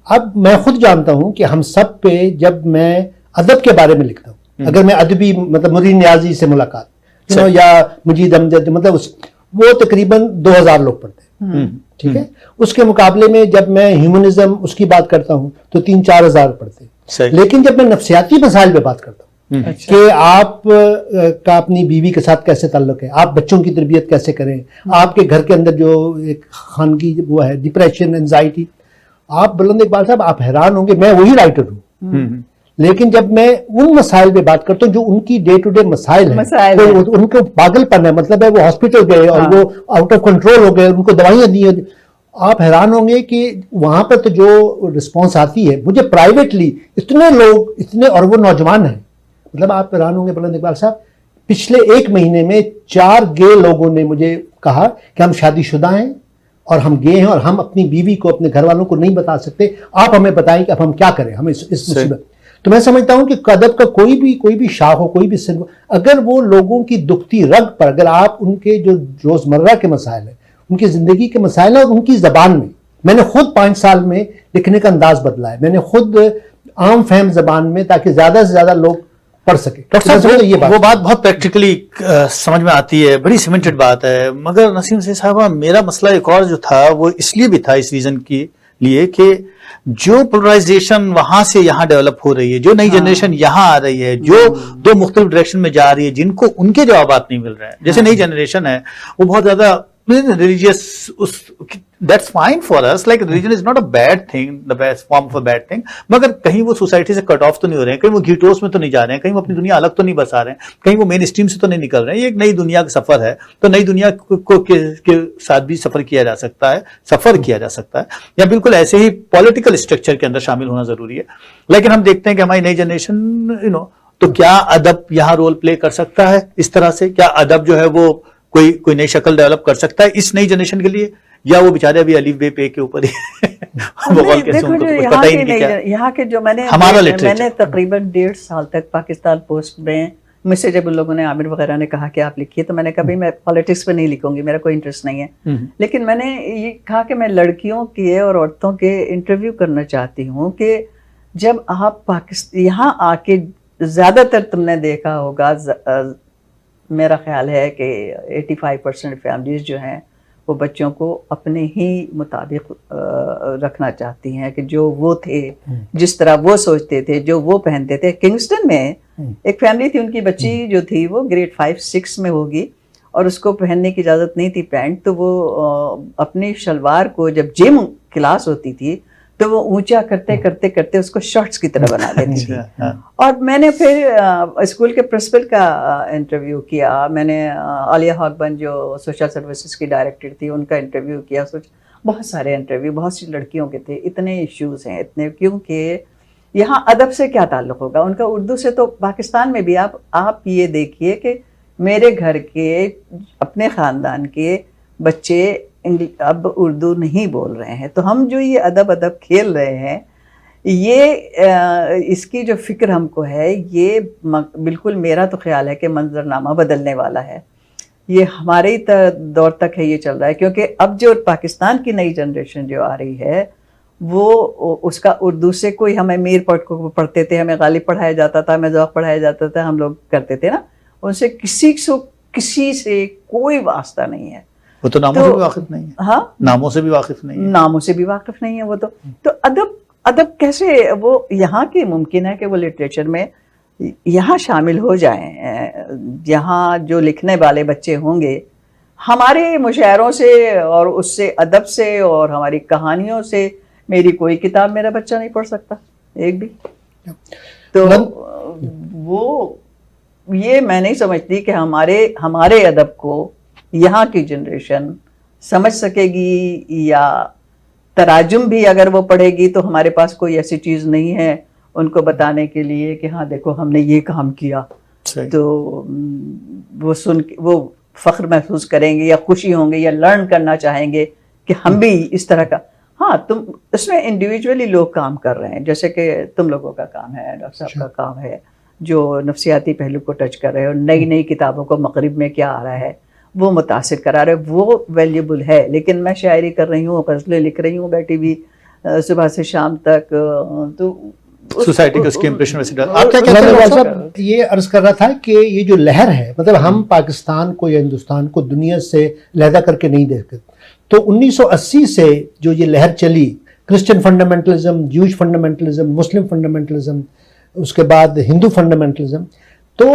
اب میں خود جانتا ہوں کہ ہم سب پہ جب میں ادب کے بارے میں لکھتا ہوں, اگر میں ادبی مطلب مرید نیازی سے ملاقات یا مجید امجد مطلب وہ تقریباً 2000 لوگ پڑھتے ہیں, ٹھیک ہے. اس کے مقابلے میں جب میں ہیومنزم اس کی بات کرتا ہوں تو 3-4 ہزار پڑھتے ہیں. لیکن جب میں نفسیاتی مسائل پہ بات کرتا ہوں کہ آپ کا اپنی بیوی کے ساتھ کیسے تعلق ہے, آپ بچوں کی تربیت کیسے کریں, آپ کے گھر کے اندر جو ایک خانگی وہ ہے ڈپریشن انزائٹی, آپ بلند اقبال صاحب آپ حیران ہوں گے, میں وہی رائٹر ہوں لیکن جب میں ان مسائل پہ بات کرتا ہوں جو ان کی ڈے ٹو ڈے مسائل ہیں, ان کو پاگل پن ہے, مطلب ہے وہ ہاسپٹل گئے اور وہ آؤٹ آف کنٹرول ہو گئے, ان کو دوائیاں دی, آپ حیران ہوں گے کہ وہاں پر تو جو رسپانس آتی ہے مجھے پرائیویٹلی اتنے لوگ اتنے, اور وہ نوجوان ہیں, مطلب آپ حیران ہوں گے بلند اقبال صاحب پچھلے 1 مہینے میں 4 گے لوگوں نے مجھے کہا کہ ہم شادی شدہ ہیں اور ہم گے ہیں اور ہم اپنی بیوی کو اپنے گھر والوں کو نہیں بتا سکتے, آپ ہمیں بتائیں کہ اب ہم کیا کریں, ہمیں اس مصیبت. تو میں سمجھتا ہوں کہ ادب کا کوئی بھی شاخ ہو, کوئی بھی صنف, اگر وہ لوگوں کی دکھتی رگ پر اگر آپ ان کے جو روزمرہ کے مسائل ہیں, ان کی زندگی کے مسائل ہیں اور ان کی زبان میں نے خود 5 سال میں لکھنے کا انداز بدلا ہے, میں نے خود عام فہم زبان میں تاکہ زیادہ سے زیادہ لوگ پڑھ سکے. ڈاکٹر صاحب وہ بات بہت پریکٹیکلی سمجھ میں آتی ہے, بڑی سیمنٹڈ بات ہے, مگر نسیم صاحبہ میرا مسئلہ ایک اور جو تھا وہ اس لیے بھی تھا, اس ریزن کے لیے کہ جو پولرائزیشن وہاں سے یہاں ڈیولپ ہو رہی ہے, جو نئی جنریشن یہاں آ رہی ہے, جو 2 مختلف ڈائریکشن میں جا رہی ہے, جن کو ان کے جوابات نہیں مل رہے ہیں. جیسے نئی جنریشن ہے وہ بہت زیادہ religious, that's fine for us, like religion is not a bad thing, the best form of a bad thing, مگر کہیں وہ سوسائٹی سے کٹ آف تو نہیں ہو رہے ہیں, کہیں وہ گھیٹوس میں تو نہیں جا رہے ہیں, کہیں وہ اپنی دنیا الگ تو نہیں بسا رہے ہیں, کہیں وہ مین اسٹریم سے تو نہیں نکل رہے ہیں. یہ ایک نئی دنیا کا سفر ہے, تو نئی دنیا کے ساتھ بھی سفر کیا جا سکتا ہے, یا بالکل ایسے ہی پولیٹیکل اسٹرکچر کے اندر شامل ہونا ضروری ہے. لیکن ہم دیکھتے ہیں کہ ہماری نئی جنریشن تو کیا ادب یہاں رول پلے کر سکتا ہے اس طرح سے, کیا ادب جو ہے وہ کوئی نئی شکل ڈیولپ کر سکتا ہے اس نئی جنریشن کے لیے, یا وہ بیچارے ابھی الف بے پے کے اوپر یہاں کے جو میں نے تقریباً 1.5 سال تک پاکستان پوسٹ میں مجھ سے جب ان لوگوں نے عامر وغیرہ نے کہا کہ آپ لکھیے, تو میں نے کہا بھائی میں پالیٹکس پہ نہیں لکھوں گی, میرا کوئی انٹرسٹ نہیں ہے, لیکن میں نے یہ کہا کہ میں لڑکیوں کے اور عورتوں کے انٹرویو کرنا چاہتی ہوں کہ جب آپ یہاں آ کے زیادہ تر تم نے دیکھا ہوگا, میرا خیال ہے کہ 85% فیملیز جو ہیں وہ بچوں کو اپنے ہی مطابق رکھنا چاہتی ہیں, کہ جو وہ تھے, جس طرح وہ سوچتے تھے, جو وہ پہنتے تھے. کنگسٹن میں ایک فیملی تھی, ان کی بچی جو تھی وہ گریڈ 5-6 میں ہوگی اور اس کو پہننے کی اجازت نہیں تھی پینٹ, تو وہ اپنی شلوار کو جب جم کلاس ہوتی تھی تو وہ اونچا کرتے کرتے کرتے اس کو شارٹس کی طرح بنا دیتی تھی. اور میں نے پھر اسکول کے پرنسپل کا انٹرویو کیا, میں نے عالیہ ہاکبن جو سوشل سروسز کی ڈائریکٹر تھی ان کا انٹرویو کیا, بہت سارے انٹرویو بہت سی لڑکیوں کے تھے. اتنے ایشوز ہیں اتنے, کیونکہ یہاں ادب سے کیا تعلق ہوگا ان کا اردو سے. تو پاکستان میں بھی آپ یہ دیکھیے کہ میرے گھر کے اپنے خاندان کے بچے اب اردو نہیں بول رہے ہیں, تو ہم جو یہ ادب کھیل رہے ہیں, یہ اس کی جو فکر ہم کو ہے, یہ بالکل میرا تو خیال ہے کہ منظرنامہ بدلنے والا ہے. یہ ہمارے ہی دور تک ہے یہ چل رہا ہے, کیونکہ اب جو پاکستان کی نئی جنریشن جو آ رہی ہے وہ اس کا اردو سے کوئی, ہمیں میر پڑھتے تھے, ہمیں غالب پڑھایا جاتا تھا, ہمیں ذوق پڑھایا جاتا تھا, ہم لوگ کرتے تھے نا, ان سے کسی سے کوئی واسطہ نہیں ہے. وہ تو ناموں سے بھی واقف نہیں ہے. ہاں, ناموں سے بھی واقف نہیں ہے, ناموں سے بھی واقف نہیں ہے وہ. تو ادب کیسے وہ یہاں کی ممکن ہے کہ وہ لٹریچر میں یہاں شامل ہو جائیں. یہاں جو لکھنے والے بچے ہوں گے ہمارے مشاعروں سے اور اس سے ادب سے اور ہماری کہانیوں سے, میری کوئی کتاب میرا بچہ نہیں پڑھ سکتا ایک بھی. تو وہ یہ میں نہیں سمجھتی کہ ہمارے ادب کو یہاں کی جنریشن سمجھ سکے گی یا تراجم بھی اگر وہ پڑھے گی تو ہمارے پاس کوئی ایسی چیز نہیں ہے ان کو بتانے کے لیے کہ ہاں دیکھو ہم نے یہ کام کیا. تو وہ سن کے وہ فخر محسوس کریں گے یا خوشی ہوں گے یا لرن کرنا چاہیں گے کہ ہم بھی اس طرح کا. ہاں تم اس میں انڈیویجولی لوگ کام کر رہے ہیں, جیسے کہ تم لوگوں کا کام ہے, ڈاکٹر صاحب کا کام ہے جو نفسیاتی پہلو کو ٹچ کر رہے ہیں, اور نئی نئی کتابوں کو مغرب میں کیا آ رہا ہے وہ متاثر کرا رہے, وہ ویلیوبل ہے. لیکن میں شاعری کر رہی ہوں, غزلیں لکھ رہی ہوں بیٹھی بھی صبح سے شام تک, تو سوسائٹی کو اس کی امپریشن ویسے ڈال. آپ کیا مولانا کہتے اقبال ہیں صاحب یہ عرض کر رہا تھا کہ یہ جو لہر ہے, مطلب ہم پاکستان کو یا ہندوستان کو دنیا سے علیحدہ کر کے نہیں دیکھتے. تو 1980 سے جو یہ لہر چلی, کرسچن فنڈامنٹلزم, جوش فنڈامنٹلزم, مسلم فنڈامنٹلزم, اس کے بعد ہندو فنڈامنٹلزم, تو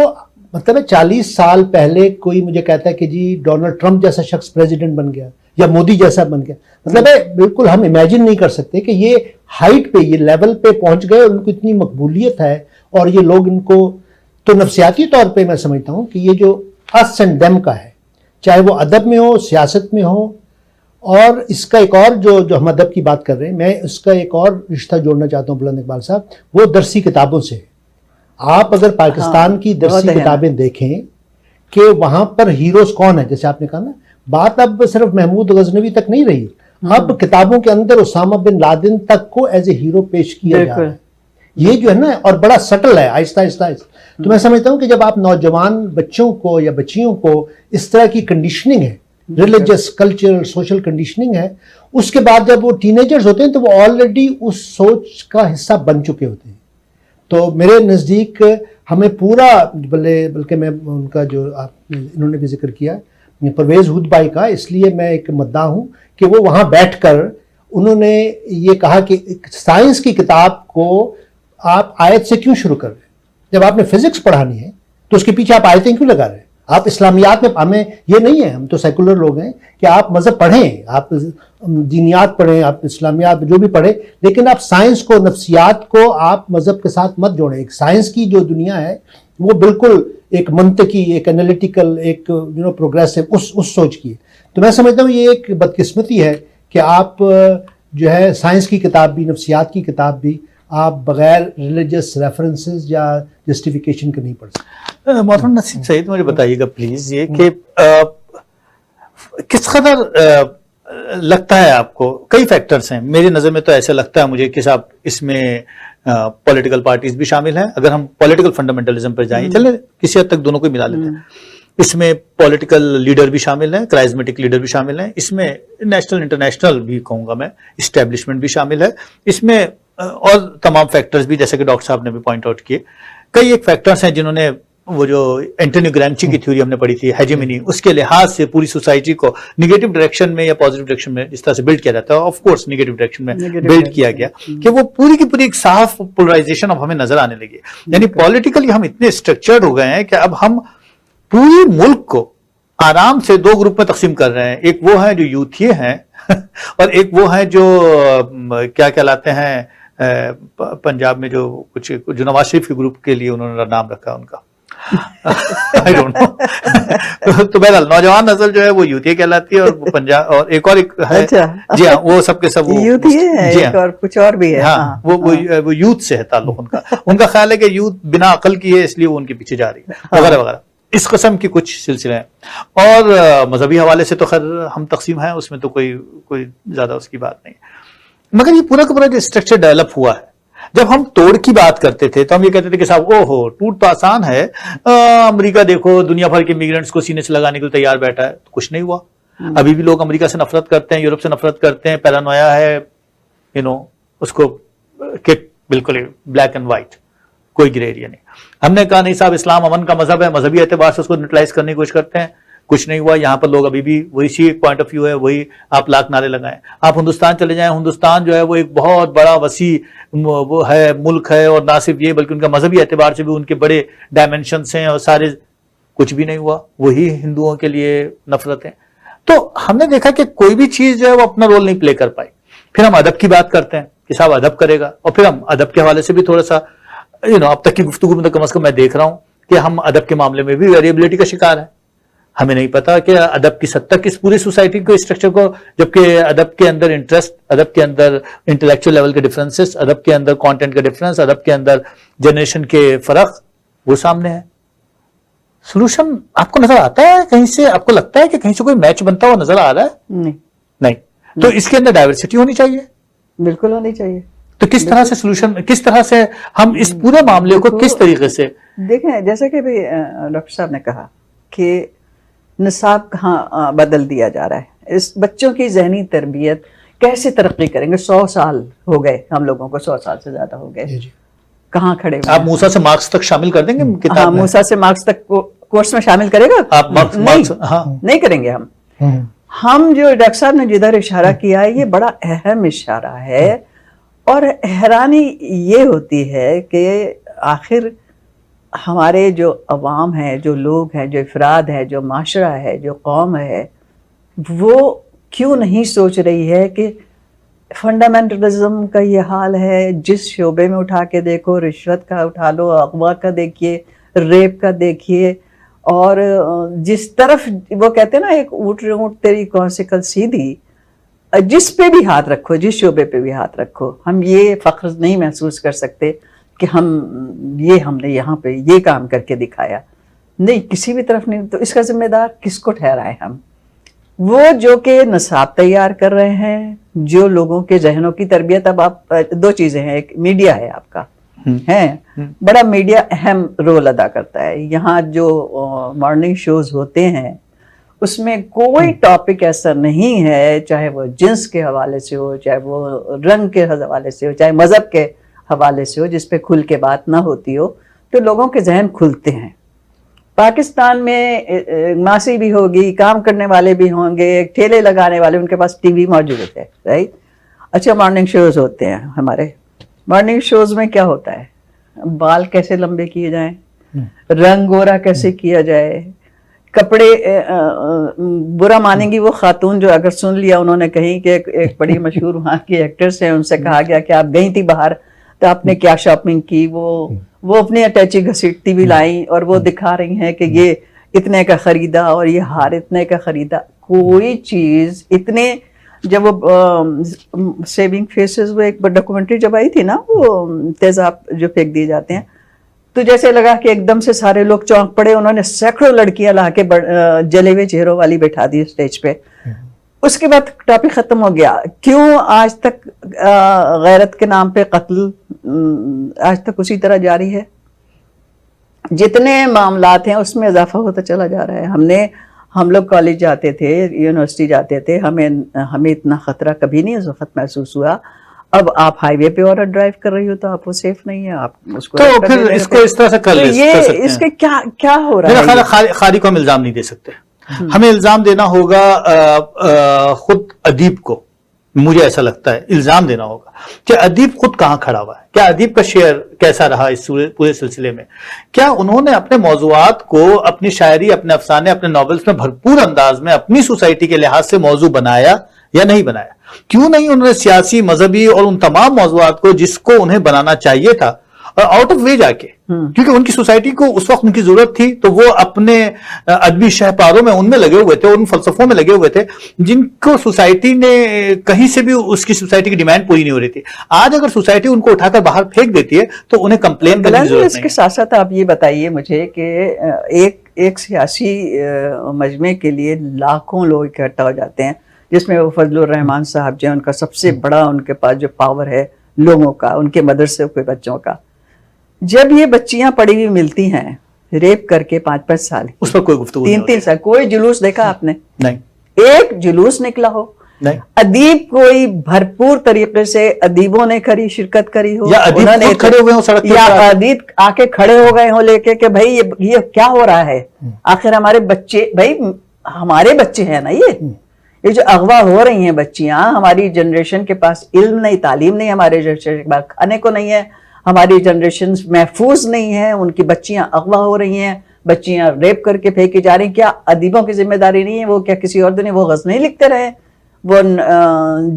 مطلب 40 سال پہلے کوئی مجھے کہتا ہے کہ جی ڈونلڈ ٹرمپ جیسا شخص پریزیڈنٹ بن گیا یا مودی جیسا بن گیا, مطلب بالکل ہم امیجن نہیں کر سکتے کہ یہ ہائٹ پہ, یہ لیول پہ پہنچ گئے, ان کو اتنی مقبولیت ہے, اور یہ لوگ ان کو, تو نفسیاتی طور پہ میں سمجھتا ہوں کہ یہ جو اس اینڈ دیم کا ہے, چاہے وہ ادب میں ہو, سیاست میں ہو, اور اس کا ایک اور جو ہم ادب کی بات کر رہے ہیں, میں اس کا ایک اور رشتہ جوڑنا چاہتا ہوں بلند اقبال صاحب, وہ درسی کتابوں سے. آپ اگر پاکستان کی درسی کتابیں دیکھیں کہ وہاں پر ہیروز کون ہیں, جیسے آپ نے کہا نا, بات اب صرف محمود غزنوی تک نہیں رہی, اب کتابوں کے اندر اسامہ بن لادن تک کو ایز اے ہیرو پیش کیا جا رہا ہے. یہ جو ہے نا, اور بڑا سٹل ہے, آہستہ آہستہ. تو میں سمجھتا ہوں کہ جب آپ نوجوان بچوں کو یا بچیوں کو اس طرح کی کنڈیشننگ ہے, ریلیجس, کلچرل, سوشل کنڈیشننگ ہے, اس کے بعد جب وہ ٹین ایجرز ہوتے ہیں تو وہ آلریڈی اس سوچ کا حصہ بن چکے ہوتے ہیں. تو میرے نزدیک ہمیں پورا, بلکہ میں ان کا جو انہوں نے بھی ذکر کیا پرویز ہود بھائی کا, اس لیے میں ایک مدعا ہوں کہ وہ وہاں بیٹھ کر انہوں نے یہ کہا کہ سائنس کی کتاب کو آپ آیت سے کیوں شروع کر رہے ہیں؟ جب آپ نے فزکس پڑھانی ہے تو اس کے پیچھے آپ آیتیں کیوں لگا رہے ہیں؟ آپ اسلامیات میں, ہمیں یہ نہیں ہے, ہم تو سیکولر لوگ ہیں, کہ آپ مذہب پڑھیں, آپ دینیات پڑھیں, آپ اسلامیات جو بھی پڑھیں, لیکن آپ سائنس کو, نفسیات کو آپ مذہب کے ساتھ مت جوڑیں. ایک سائنس کی جو دنیا ہے وہ بالکل ایک منطقی, ایک انالیٹیکل, ایک پروگریسو اس سوچ کی ہے. تو میں سمجھتا ہوں یہ ایک بدقسمتی ہے کہ آپ جو ہے سائنس کی کتاب بھی, نفسیات کی کتاب بھی آپ بغیر ریلیجس ریفرنسز یا جسٹیفیکیشن کے نہیں پڑھ سکتے. محترم نسیم سعید, مجھے بتائیے گا پلیز یہ کہ کس قدر لگتا ہے آپ کو, کئی فیکٹرز ہیں میری نظر میں, تو ایسا لگتا ہے مجھے کہ صاحب اس میں پولیٹیکل پارٹیز بھی شامل ہیں, اگر ہم پولیٹیکل فنڈامنٹلزم پر جائیں, چلیں کسی حد تک دونوں کو ملا لیتے ہیں, اس میں پولیٹیکل لیڈر بھی شامل ہیں, کرائزمیٹک لیڈر بھی شامل ہیں, اس میں نیشنل انٹرنیشنل بھی کہوں گا میں, اسٹیبلشمنٹ بھی شامل ہے, اس میں اور تمام فیکٹرز بھی, جیسے کہ ڈاکٹر صاحب نے بھی پوائنٹ آؤٹ کیے. کئی ایک فیکٹرز ہیں جنہوں نے, وہ جو اینٹونی گرامچی کی تھیوری ہم نے پڑھی تھی ہیجیمنی, اس کے لحاظ سے پوری سوسائٹی کو نگیٹو ڈائریکشن میں یا پازیٹو ڈائریکشن میں جس طرح سے بلڈ کیا جاتا ہے, آف کورس نگیٹو ڈائریکشن میں بلڈ کیا گیا, کہ وہ پوری کی پوری ایک صاف پولرائزیشن اب ہمیں نظر آنے لگی. یعنی پولیٹیکلی ہم اتنے اسٹرکچرڈ ہو گئے ہیں کہ اب ہم پورے ملک کو آرام سے دو گروپ میں تقسیم کر رہے ہیں. ایک وہ ہیں جو یوتھیے ہیں اور ایک وہ ہیں جو کیا کہلاتے ہیں پنجاب میں جو کچھ جو نواز شریف کے گروپ کے لیے انہوں نے نام رکھا ان کا I don't know. تو بہرحال نوجوان نسل جو ہے وہ یوتھیے کہلاتی ہے, اور پنجاب اور ایک ہے, جی ہاں وہ سب کے سب جی ہاں, کچھ اور بھی ہے, ہاں وہ یوتھ سے ہے تعلق ان کا خیال ہے کہ یوتھ بنا عقل کی ہے اس لیے وہ ان کے پیچھے جا رہی ہے وغیرہ وغیرہ, اس قسم کی کچھ سلسلے ہیں. اور مذہبی حوالے سے تو خیر ہم تقسیم ہیں, اس میں تو کوئی زیادہ اس کی بات نہیں. مگر یہ پورا کا پورا جو اسٹرکچر ڈیولپ ہوا ہے, جب ہم توڑ کی بات کرتے تھے تو ہم یہ کہتے تھے کہ صاحب او ہو ٹوٹ تو آسان ہے, امریکہ دیکھو دنیا بھر کے امیگرینٹس کو سینے سے لگانے کے لیے تیار بیٹھا ہے, تو کچھ نہیں ہوا. ابھی بھی لوگ امریکہ سے نفرت کرتے ہیں, یورپ سے نفرت کرتے ہیں, پیرانویا ہے, اس کو بالکل بلیک اینڈ وائٹ, کوئی گرے ایریا نہیں. ہم نے کہا نہیں صاحب اسلام امن کا مذہب ہے, مذہبی اعتبار سے اس کو نیوٹرلائز کرنے کی کوشش کرتے ہیں, کچھ نہیں ہوا. یہاں پر لوگ ابھی بھی وہی ایک پوائنٹ آف ویو ہے, وہی آپ لاکھ نعرے لگائیں. آپ ہندوستان چلے جائیں, ہندوستان جو ہے وہ ایک بہت بڑا وسیع وہ ہے ملک ہے, اور نہ صرف یہ بلکہ ان کا مذہبی اعتبار سے بھی ان کے بڑے ڈائمینشنس ہیں, اور سارے کچھ بھی نہیں ہوا, وہی ہندوؤں کے لیے نفرتیں. تو ہم نے دیکھا کہ کوئی بھی چیز جو ہے وہ اپنا رول نہیں پلے کر پائی. پھر ہم ادب کی بات کرتے ہیں کہ صاحب ادب کرے گا, اور پھر ہم ادب کے حوالے سے بھی تھوڑا سا اب تک کی گفتگو میں کم از کم میں دیکھ رہا ہوں کہ ہم ادب کے معاملے میں بھی ویریبلٹی کا شکار ہیں. ہمیں نہیں پتا کہ ادب کی سطح کس پوری سوسائٹی کو اسٹرکچر کو، جبکہ ادب کے اندر انٹرسٹ، ادب کے اندر انٹلیکچوئل لیول کے ڈفرینسز، ادب کے اندر کانٹینٹ کا ڈفرینس، ادب کے اندر جنریشن کے فرق وہ سامنے ہے. سولوشن آپ کو نظر آتا ہے کہیں سے؟ آپ کو لگتا ہے کہ کہیں سے کوئی میچ بنتا ہوا نظر آ رہا ہے؟ نہیں. تو اس کے اندر ڈائیورسٹی ہونی چاہیے، بالکل ہونی چاہیے. تو کس طرح سے سولوشن، کس طرح سے ہم اس پورے معاملے کو کس طریقے سے دیکھیں؟ جیسا کہ ڈاکٹر صاحب نے کہا کہ نصاب کہاں بدل دیا جا رہا ہے، اس بچوں کی ذہنی تربیت کیسے ترقی کریں گے؟ 100 سال ہو گئے ہم لوگوں کو، 100 سال سے زیادہ ہو گئے. کہاں کھڑے ہوئے؟ آپ موسیٰ سے مارکس تک شامل کر دیں گے کتاب ہاں، میں؟ موسیٰ سے مارکس تک کورس میں شامل کرے گا؟ آپ مارکس ہاں نہیں کریں گے ہم جو ڈاکٹر صاحب نے جدھر اشارہ کیا ہے یہ بڑا اہم اشارہ ہے. اور حیرانی یہ ہوتی ہے کہ آخر ہمارے جو عوام ہے، جو لوگ ہیں، جو افراد ہے، جو معاشرہ ہے، جو قوم ہے، وہ کیوں نہیں سوچ رہی ہے کہ فنڈامنٹلزم کا یہ حال ہے. جس شعبے میں اٹھا کے دیکھو، رشوت کا اٹھا لو، اغوا کا دیکھیے، ریپ کا دیکھیے، اور جس طرف وہ کہتے ہیں نا ایک اونٹ تیری کون سی کل سیدھی، جس پہ بھی ہاتھ رکھو، جس شعبے پہ بھی ہاتھ رکھو، ہم یہ فخر نہیں محسوس کر سکتے کہ ہم نے یہاں پہ یہ کام کر کے دکھایا. نہیں، کسی بھی طرف نہیں. تو اس کا ذمہ دار کس کو ٹھہرائیں ہم؟ وہ جو کہ نصاب تیار کر رہے ہیں، جو لوگوں کے ذہنوں کی تربیت. اب آپ دو چیزیں ہیں، ایک میڈیا ہے آپ کا، ہے بڑا میڈیا اہم رول ادا کرتا ہے. یہاں جو مارننگ شوز ہوتے ہیں اس میں کوئی ٹاپک ایسا نہیں ہے، چاہے وہ جنس کے حوالے سے ہو، چاہے وہ رنگ کے حوالے سے ہو، چاہے مذہب کے حوالے سے ہو، جس پہ کھل کے بات نہ ہوتی ہو تو لوگوں کے ذہن کھلتے ہیں. پاکستان میں ماسی بھی ہوگی، کام کرنے والے بھی ہوں گے، ٹھیلے لگانے والے، ان کے پاس ٹی وی موجود ہے، رائٹ؟ اچھا، مارننگ شوز ہوتے ہیں ہمارے. مارننگ شوز میں کیا ہوتا ہے؟ بال کیسے لمبے کیے جائیں، رنگ گورا کیسے کیا جائے، کپڑے. برا مانیں گی وہ خاتون جو اگر سن لیا انہوں نے کہیں کہ ایک بڑی مشہور وہاں کی ایکٹریس ہیں، ان سے کہا گیا کہ آپ گئی تھی باہر تو آپ نے کیا شاپنگ کی، وہ اپنی اٹیچی گھسیٹتی بھی لائیں اور وہ دکھا رہی ہیں کہ یہ اتنے کا خریدا اور یہ ہار اتنے کا خریدا. کوئی چیز اتنے، جب وہ سیونگ فیسز، وہ ایک ڈاکومنٹری جب آئی تھی نا، وہ تیزاب جو پھینک دیے جاتے ہیں، تو جیسے لگا کہ ایک دم سے سارے لوگ چونک پڑے. انہوں نے سینکڑوں لڑکیاں لا کے جلے ہوئے چہروں والی بٹھا دی اسٹیج پہ. اس کے بعد ٹاپک ختم ہو گیا. کیوں آج تک غیرت کے نام پہ قتل آج تک اسی طرح جاری ہے؟ جتنے معاملات ہیں اس میں اضافہ ہوتا چلا جا رہا ہے. ہم لوگ کالج جاتے تھے، یونیورسٹی جاتے تھے، ہمیں اتنا خطرہ کبھی نہیں اس وقت محسوس ہوا. اب آپ ہائی وے پہ عورت ڈرائیو کر رہی ہو تو آپ وہ سیف نہیں ہے، آپ اس کو، تو پھر اس کو اس طرح سے کر سکتے ہیں. اس کے کیا ہو رہا ہے؟ میرا خیال خالی کو ہم الزام نہیں دے سکتے، ہمیں الزام دینا ہوگا خود ادیب کو. مجھے ایسا لگتا ہے الزام دینا ہوگا کہ ادیب خود کہاں کھڑا ہوا ہے، کیا ادیب کا شیئر کیسا رہا اس پورے سلسلے میں، کیا انہوں نے اپنے موضوعات کو، اپنی شاعری، اپنے افسانے، اپنے ناولز میں بھرپور انداز میں اپنی سوسائٹی کے لحاظ سے موضوع بنایا یا نہیں بنایا؟ کیوں نہیں انہوں نے سیاسی، مذہبی اور ان تمام موضوعات کو جس کو انہیں بنانا چاہیے تھا اور آؤٹ آف وے جا کے، کیونکہ ان کی سوسائٹی کو اس وقت ان کی ضرورت تھی، تو وہ اپنے ادبی شہپاروں میں ان میں لگے ہوئے تھے، ان فلسفوں میں لگے ہوئے تھے جن کو سوسائٹی نے کہیں سے بھی اس کی سوسائٹی کی ڈیمانڈ پوری نہیں ہو رہی تھی. آج اگر سوسائٹی ان کو اٹھا کر باہر پھینک دیتی ہے تو انہیں کمپلین کرنے کی ضرورت نہیں. اس کے ساتھ ساتھ آپ یہ بتائیے مجھے کہ ایک سیاسی مجمع کے لیے لاکھوں لوگ اکٹھا ہو جاتے ہیں، جس میں وہ فضل الرحمان صاحب جو ان کا سب سے بڑا، ان کے پاس جو پاور ہے لوگوں کا، ان کے مدرسے کے بچوں کا. جب یہ بچیاں پڑھی ہوئی ملتی ہیں ریپ کر کے 5-5 سال، اس پر کوئی گفتگو 3-3 سال، کوئی جلوس دیکھا آپ نے؟ نہیں، ایک جلوس نکلا ہو؟ نہیں. ادیب کوئی بھرپور طریقے سے ادیبوں نے شرکت کری ہو، یا ادیب خود کھڑے ہوئے ہوں سڑک پر، یا ادیب آ کے کھڑے ہو گئے ہوں لے کے کہ بھائی یہ کیا ہو رہا ہے؟ آخر ہمارے بچے، بھائی ہمارے بچے ہیں نا، یہ جو اغوا ہو رہی ہیں بچیاں، ہماری جنریشن کے پاس علم نہیں، تعلیم نہیں، ہمارے جنریشن کے پاس کھانے کو نہیں ہے، ہماری جنریشن محفوظ نہیں ہے، ان کی بچیاں اغوا ہو رہی ہیں، بچیاں ریپ کر کے پھینکی جا رہی ہیں. کیا ادیبوں کی ذمہ داری نہیں ہے؟ وہ کیا کسی اور دن وہ غزلیں لکھتے رہے؟ وہ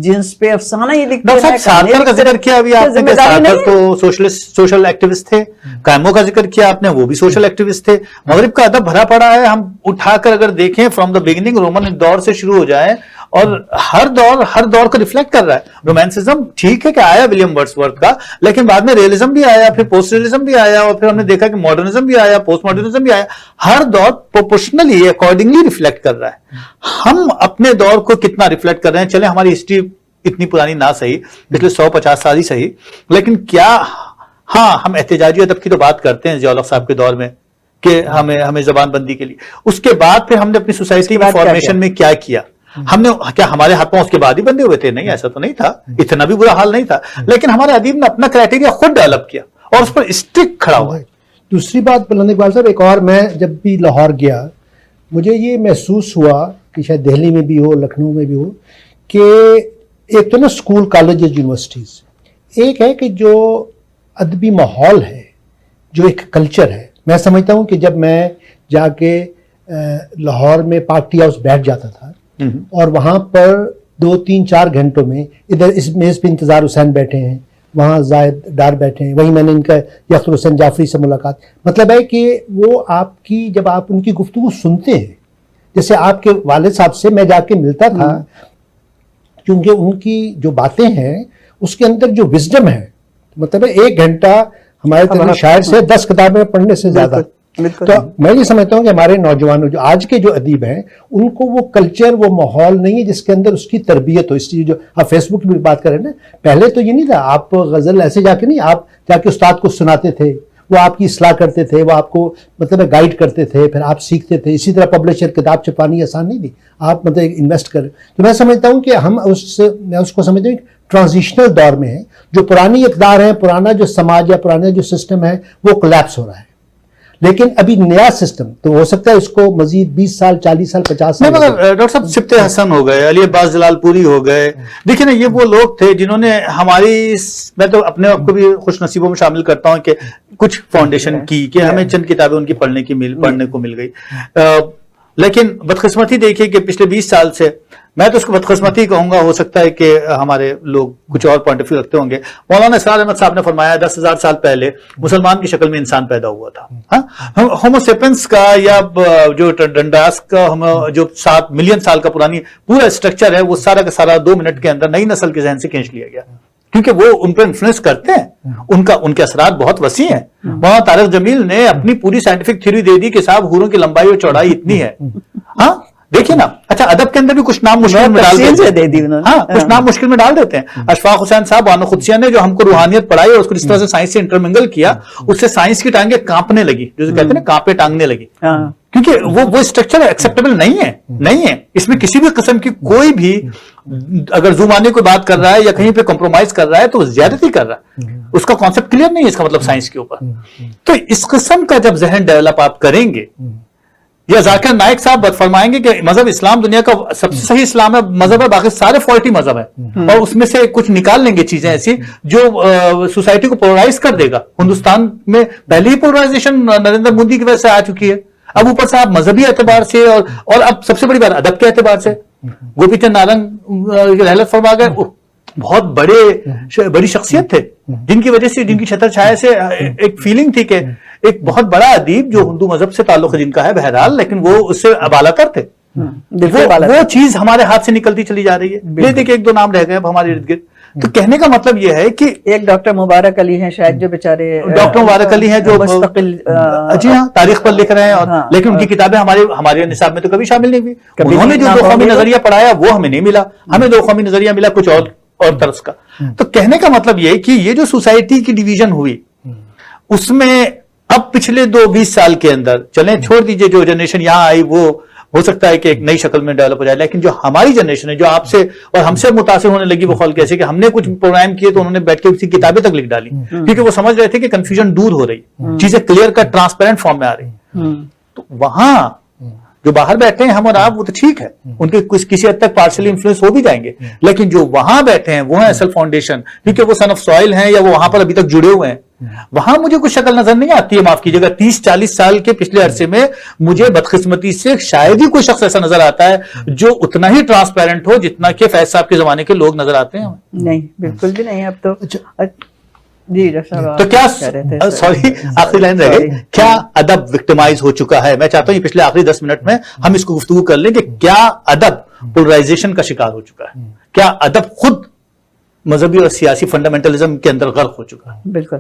جنس پہ افسانہ یہ لکھتے ڈاکٹر صاحب سارتر کا ذکر کیا ابھی آپ نے، سارتر تو سوشل ایکٹیوسٹ تھے. کائمو کا ذکر کیا آپ نے، وہ بھی سوشل ایکٹیوسٹ تھے. مغرب کا ادب بھرا پڑا ہے. ہم اٹھا کر اگر دیکھیں فرام دا بگننگ رومن دور سے شروع ہو جائیں اور ہر دور کو ریفلیکٹ کر رہا ہے. رومانسزم ٹھیک ہے کہ آیا ولیم ورڈسورتھ کا، لیکن بعد میں ریئلزم بھی آیا، پھر پوسٹ ریئلزم بھی آیا، اور پھر ہم نے دیکھا کہ ماڈرنزم بھی آیا، پوسٹ ماڈرنزم بھی آیا. ہر دور پروپورشنلی اکارڈنگلی ریفلیکٹ کر رہا ہے. ہم اپنے دور کو کتنا ریفلیکٹ کر رہے ہیں؟ چلیں ہماری ہسٹری اتنی پرانی نہ صحیح، پچھلے 150 سال ہی صحیح، لیکن کیا ہاں ہم احتجاجی ادب کی تو بات کرتے ہیں ضیاء الحق صاحب کے دور میں کہ ہمیں زبان بندی کے لیے. اس کے بعد پھر ہم نے اپنی سوسائٹی میں فارمیشن میں کیا کیا؟ ہم نے کیا ہمارے ہاتھ پاؤں اس کے بعد ہی بندے ہوئے تھے؟ نہیں، ایسا تو نہیں تھا، اتنا بھی برا حال نہیں تھا. لیکن ہمارے ادیب نے اپنا کرائٹیریا خود ڈیولپ کیا اور اس پر اسٹرکٹ کھڑا ہوا. دوسری بات بلند اقبال صاحب، ایک اور، میں جب بھی لاہور گیا مجھے یہ محسوس ہوا کہ شاید دہلی میں بھی ہو، لکھنؤ میں بھی ہو، کہ ایک تو نا اسکول کالجز یونیورسٹیز، ایک ہے کہ جو ادبی ماحول ہے، جو ایک کلچر ہے. میں سمجھتا ہوں کہ جب میں جا کے لاہور میں پارٹی ہاؤس بیٹھ جاتا تھا اور وہاں پر 2-3-4 گھنٹوں میں ادھر اس میز پہ انتظار حسین بیٹھے ہیں، وہاں زاہد ڈار بیٹھے ہیں، وہیں میں نے ان کا یاقوت حسین جعفری سے ملاقات. مطلب ہے کہ وہ آپ کی جب آپ ان کی گفتگو سنتے ہیں، جیسے آپ کے والد صاحب سے میں جا کے ملتا تھا، کیونکہ ان کی جو باتیں ہیں اس کے اندر جو وزڈم ہے، مطلب ہے 1 گھنٹہ ہمارے طرح شاعر سے 10 کتابیں پڑھنے سے زیادہ. تو میں یہ سمجھتا ہوں کہ ہمارے نوجوانوں جو آج کے جو ادیب ہیں ان کو وہ کلچر، وہ ماحول نہیں ہے جس کے اندر اس کی تربیت ہو. اس لیے جو آپ فیس بک کی بات کریں نا، پہلے تو یہ نہیں تھا. آپ غزل ایسے جا کے نہیں، آپ جا کے استاد کو سناتے تھے، وہ آپ کی اصلاح کرتے تھے، وہ آپ کو مطلب گائیڈ کرتے تھے، پھر آپ سیکھتے تھے. اسی طرح پبلشر کتاب چھپانی آسان نہیں تھی، آپ مطلب انویسٹ کریں. تو میں سمجھتا ہوں کہ ہم میں اس کو سمجھتا ہوں ٹرانزیشنل دور میں ہیں. جو پرانی اقدار ہیں، پرانا جو سماج یا پرانا جو سسٹم ہے وہ کولیپس ہو رہا ہے، لیکن ابھی نیا سسٹم تو ہو سکتا ہے اس کو مزید 20 سال 40 سال 50 سال. مگر ڈاکٹر صاحب سبت حسن ہو گئے، علی عباس جلال پوری ہو گئے. دیکھیں نا، یہ وہ لوگ تھے جنہوں نے ہماری، میں تو اپنے آپ کو بھی خوش نصیبوں میں شامل کرتا ہوں کہ کچھ فاؤنڈیشن کی، کہ ہمیں چند کتابیں ان کی پڑھنے کو مل گئی. لیکن بدقسمتی دیکھیے کہ پچھلے 20 سال سے، میں تو اس کو بدقسمتی کہوں گا، ہو سکتا ہے کہ ہمارے لوگ کچھ اور پوائنٹ آف ویو رکھتے ہوں گے. مولانا اسرار احمد صاحب نے فرمایا 10,000 سال پہلے مسلمان کی شکل میں انسان پیدا ہوا تھا. ہومو سیپینس کا یا جو ڈنڈاس کا جو 7 ملین سال کا پرانی پورا اسٹرکچر ہے، وہ سارا کا سارا 2 منٹ کے اندر نئی نسل کے ذہن سے کھینچ لیا گیا، کیونکہ وہ ان پہ انفلوئنس کرتے ہیں. ان کے اثرات بہت وسیع ہیں. مولانا طارق جمیل نے اپنی پوری سائنٹیفک تھیوری دے دی کہ صاحب حوروں کی لمبائی اور چوڑائی اتنی ہے. ہاں دیکھیے نا. اچھا، ادب کے اندر بھی کچھ نام مشکل میں ڈال دیتے ہیں. ہاں، کچھ نام مشکل میں ڈال دیتے ہیں. اشفاق حسین صاحب بانو قدسیہ نے جو ہم کو روحانیت پڑھائی اور اس کو جس طرح سے سائنس سے انٹرمنگل کیا، اس سے سائنس کی ٹانگیں کانپنے لگی، جسے کہتے ہیں نا کانپے ٹانگنے لگی، کیونکہ وہ اسٹرکچر ایکسیپٹیبل نہیں ہے. اس میں کسی بھی قسم کی کوئی بھی اگر زمانے کو بات کر رہا ہے یا کہیں پہ کمپرومائز کر رہا ہے تو وہ زیادتی کر رہا ہے. اس کا کانسیپٹ کلیئر نہیں ہے، اس کا مطلب سائنس کے اوپر. تو اس قسم کا جب ذہن ڈیولپ آپ کریں گے، یا ذاکر نائک صاحب فرمائیں گے کہ مذہب اسلام دنیا کا سب سے صحیح اسلام ہے، مذہب ہے، باقی سارے فالٹی مذہب ہے، اور اس میں سے کچھ نکال لیں گے چیزیں ایسی جو سوسائٹی کو پولرائز کر دے گا. ہندوستان میں پہلے ہی پولرائزیشن نریندر مودی کی وجہ سے آ چکی ہے. اب اوپر سے آپ مذہبی اعتبار سے اور اب سب سے بڑی بات ادب کے اعتبار سے گوپی چند نارنگ رحلت فرما گئے. بہت بڑی شخصیت تھے، جن کی وجہ سے، جن کی چھتر چھایا سے ایک فیلنگ تھی کہ ایک بہت بڑا ادیب جو ہندو مذہب سے تعلق جن کا ہے بہرحال، لیکن وہ اس سے بالا تر تھے. وہ چیز ہمارے ہاتھ سے نکلتی چلی جا رہی ہے. یہ دیکھیں 1-2 نام رہ گئے اب ہمارے ارد گرد. تو کہنے کا مطلب یہ ہے کہ ایک ڈاکٹر مبارک علی ہیں شاید، جو بیچارے ڈاکٹر مبارک علی ہیں جو مستقل جی ہاں تاریخ پر لکھ رہے ہیں، لیکن ان کی کتابیں ہمارے نصاب میں تو کبھی شامل نہیں ہوئی. انہوں نے جو 2 قومی نظریہ پڑھایا وہ ہمیں نہیں ملا، ہمیں 2 قومی نظریہ ملا کچھ اور طرز کا. تو کہنے کا مطلب یہ ہے کہ یہ جو سوسائٹی کی ڈویژن ہوئی، اس میں اب پچھلے 20 سال کے اندر، چلیں چھوڑ دیجئے جو جنریشن یہاں آئی وہ ہو سکتا ہے کہ ایک نئی شکل میں ڈیولپ ہو جائے، لیکن جو ہماری جنریشن ہے جو آپ سے اور ہم سے متاثر ہونے لگی، وہ خول کیسے کہ ہم نے کچھ پروگرام کیے تو انہوں نے بیٹھ کے کسی کتابیں تک لکھ ڈالی، کیونکہ وہ سمجھ رہے تھے کہ کنفیوژن دور ہو رہی، چیزیں کلیئر کٹ ٹرانسپیرنٹ فارم میں آ رہی. تو وہاں جو باہر بیٹھے ہیں ہم اور آپ وہ تو ٹھیک ہے, ان کے کسی حد تک پارشلی انفلوئنس ہو بھی جائیں گے, لیکن جو وہاں بیٹھے ہیں وہ ہیں اصل فاؤنڈیشن, کیونکہ وہ سن آف سوائل ہیں یا وہ وہاں پر ابھی تک جڑے ہوئے ہیں. وہاں مجھے کوئی شکل نظر نہیں آتی ہے, معاف کیجیے گا 30-40 سال کے پچھلے عرصے میں مجھے بدقسمتی سے شاید ہی کوئی شخص ایسا نظر آتا ہے جو اتنا ہی ٹرانسپیرنٹ ہو جتنا کہ فیض صاحب کے زمانے کے لوگ نظر آتے ہیں. نہیں بالکل بھی نہیں. اب تو جی ڈاکٹر صاحب تو کیا سوری آخری لائن رہ گئی, کیا ادب وکٹمائز ہو چکا ہے؟ میں چاہتا ہوں یہ پچھلے آخری 10 منٹ میں ہم اس کو گفتگو کر لیں کہ کیا ادب پولرائزیشن کا شکار ہو چکا ہے, کیا ادب خود مذہبی اور سیاسی فنڈامنٹلزم کے اندر غرق ہو چکا ہے؟ بالکل.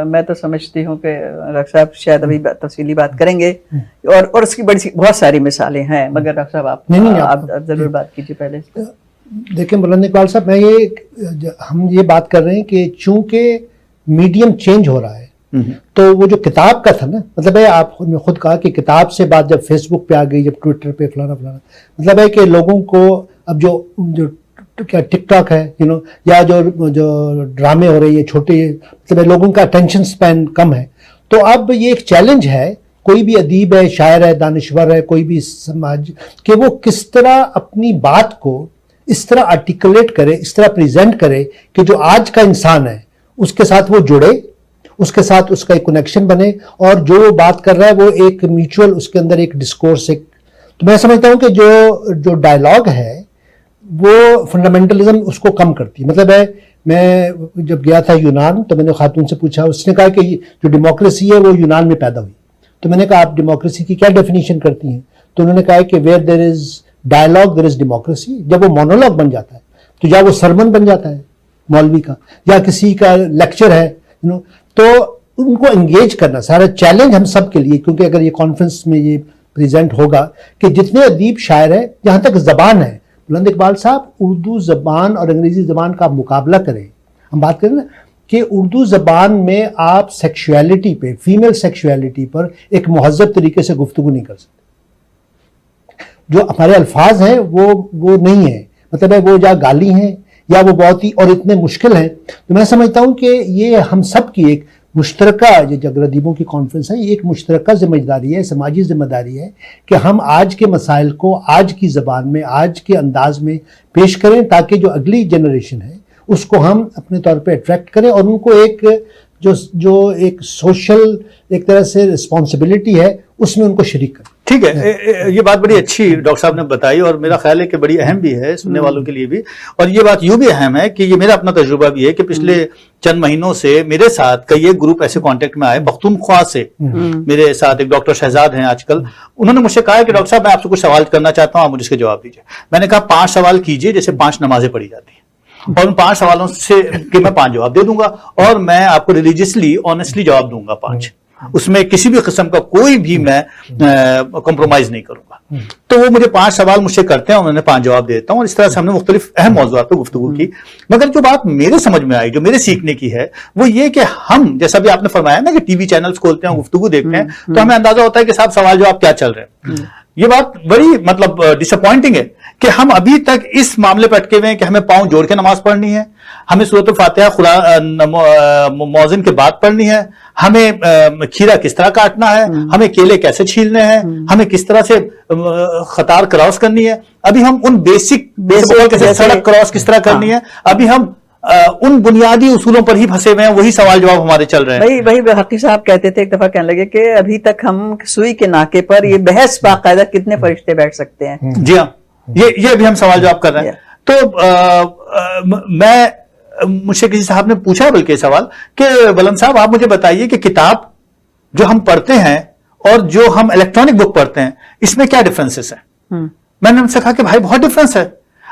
میں تو سمجھتی ہوں کہ ڈاکٹر صاحب شاید ابھی تفصیلی بات کریں گے, اور اس کی بہت ساری مثالیں ہیں, مگر ڈاکٹر صاحب آپ ضرور بات کیجیے پہلے. دیکھیں بلند اقبال صاحب, ہم یہ بات کر رہے ہیں کہ چونکہ میڈیم چینج ہو رہا ہے تو وہ جو کتاب کا تھا نا, مطلب ہے آپ نے خود کہا کہ کتاب سے بات جب فیس بک پہ آ گئی, جب ٹویٹر پہ فلانا فلانا, مطلب ہے کہ لوگوں کو اب جو کیا ٹک ٹاک ہے یا جو ڈرامے ہو رہے ہیں چھوٹے, مطلب لوگوں کا اٹینشن سپین کم ہے, تو اب یہ ایک چیلنج ہے کوئی بھی ادیب ہے, شاعر ہے, دانشور ہے, کوئی بھی سماج, کہ وہ کس طرح اپنی بات کو اس طرح آرٹیکولیٹ کرے, اس طرح پریزنٹ کرے کہ جو آج کا انسان ہے اس کے ساتھ وہ جڑے, اس کے ساتھ اس کا ایک کنیکشن بنے, اور جو وہ بات کر رہا ہے وہ ایک میوچول اس کے اندر ایک ڈسکورس. تو میں سمجھتا ہوں کہ جو ڈائلاگ ہے وہ فنڈامنٹلزم اس کو کم کرتی ہے. مطلب ہے میں جب گیا تھا یونان تو میں نے خاتون سے پوچھا, اس نے کہا کہ جو ڈیموکریسی ہے وہ یونان میں پیدا ہوئی. تو میں نے کہا آپ ڈیموکریسی کی کیا ڈیفینیشن کرتی ہیں؟ تو انہوں نے کہا کہ where there is dialogue there is democracy. جب وہ مونولوگ بن جاتا ہے تو یا وہ سرمن بن جاتا ہے مولوی کا, یا کسی کا لیکچر ہے, تو ان کو انگیج کرنا سارا چیلنج ہم سب کے لیے, کیونکہ اگر یہ کانفرنس میں یہ پریزنٹ ہوگا کہ جتنے ادیب شاعر ہیں, جہاں تک زبان ہے, بلند اقبال صاحب اردو زبان اور انگریزی زبان کا مقابلہ کریں. ہم بات کریں نا کہ اردو زبان میں آپ سیکشولیٹی پہ, فیمیل سیکشولیٹی پر ایک مہذب طریقے سے گفتگو نہیں کر سکتے. جو ہمارے الفاظ ہیں وہ نہیں ہیں, مطلب ہے وہ یا گالی ہیں یا وہ بہت ہی اور اتنے مشکل ہیں. تو میں سمجھتا ہوں کہ یہ ہم سب کی ایک مشترکہ, یہ اگر ادیبوں کی کانفرنس ہے, یہ ایک مشترکہ ذمہ داری ہے, سماجی ذمہ داری ہے کہ ہم آج کے مسائل کو آج کی زبان میں, آج کے انداز میں پیش کریں, تاکہ جو اگلی جنریشن ہے اس کو ہم اپنے طور پہ اٹریکٹ کریں, اور ان کو ایک جو ایک سوشل ایک طرح سے رسپانسبلٹی ہے اس میں ان کو شریک کریں. ٹھیک ہے, یہ بات بڑی اچھی ڈاکٹر صاحب نے بتائی, اور میرا خیال ہے کہ بڑی اہم بھی ہے سننے والوں کے لیے بھی. اور یہ بات یوں بھی اہم ہے کہ یہ میرا اپنا تجربہ بھی ہے کہ پچھلے چند مہینوں سے میرے ساتھ کئی ایک گروپ ایسے کانٹیکٹ میں آئے, پختونخوا سے میرے ساتھ ایک ڈاکٹر شہزاد ہیں آج کل, انہوں نے مجھ سے کہا کہ ڈاکٹر صاحب میں آپ سے کچھ سوال کرنا چاہتا ہوں, آپ مجھے اس کے جواب دیجیے. میں نے کہا 5 سوال کیجیے, جیسے 5 نمازیں پڑھی جاتی ہیں, اور ان 5 سوالوں سے کہ میں 5 جواب دے دوں گا, اور میں آپ کو ریلیجیسلی آنیسٹلی جواب دوں گا 5, اس میں کسی بھی قسم کا کوئی بھی میں کمپرومائز نہیں کروں گا. تو وہ مجھے 5 سوال مجھ سے کرتے ہیں اور میں نے 5 جواب دیتا ہوں, اور اس طرح سے ہم نے مختلف اہم موضوعات پہ گفتگو کی. مگر جو بات میرے سمجھ میں آئی, جو میرے سیکھنے کی ہے, وہ یہ کہ ہم جیسا بھی آپ نے فرمایا نا کہ ٹی وی چینلز کھولتے ہیں, گفتگو دیکھتے ہیں, تو ہمیں اندازہ ہوتا ہے کہ صاحب سوال جواب کیا چل رہے ہیں. یہ بات بڑی مطلب ڈس اپوائنٹنگ ہے کہ ہم ابھی تک اس معاملے پہ اٹکے ہوئے ہیں کہ ہمیں پاؤں جوڑ کے نماز پڑھنی ہے, ہمیں سورۃ الفاتحہ مؤذن کے بعد پڑھنی ہے, ہمیں کھیرا کس طرح کاٹنا ہے, ہمیں کیلے کیسے چھیلنے ہیں, ہمیں کس طرح سے قطار کراس کرنی ہے. ابھی ہم ان بیسک سڑک کراس کس طرح کرنی ہے, ابھی ہم ان بنیادی اصولوں پر ہی پھنسے ہوئے ہیں, وہی سوال جواب ہمارے چل رہے ہیں. وہی حقی صاحب کہتے تھے ایک دفعہ, کہنے لگے کہ ابھی تک ہم سوئی کے ناکے پر یہ بحث باقاعدہ کتنے فرشتے بیٹھ سکتے ہیں. جی ہاں, یہ بھی ہم سوال جواب کر رہے ہیں. تو مجھ سے کسی صاحب نے پوچھا بلکہ سوال کہ بلند صاحب آپ مجھے بتائیے کہ کتاب جو ہم پڑھتے ہیں اور جو ہم الیکٹرانک بک پڑھتے ہیں, اس میں کیا ڈفرینسز ہیں؟ میں نے ان سے کہا کہ بھائی بہت ڈفرینس ہے.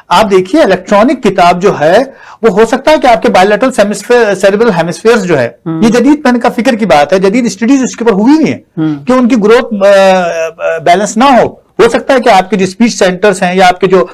آپ دیکھیے الیکٹرانک کتاب جو ہے وہ ہو سکتا ہے کہ آپ کے بائیلیٹرل سیریبرل ہیمسفیئرز جو ہے, یہ جدید میں نے کہا فکر کی بات ہے, جدید اسٹڈیز اس کے اوپر ہوئی نہیں ہے کہ ان کی گروتھ بیلنس نہ ہو سکتا ہے کہ آپ کے جو اسپیچ سینٹرز ہیں یا آپ کے جو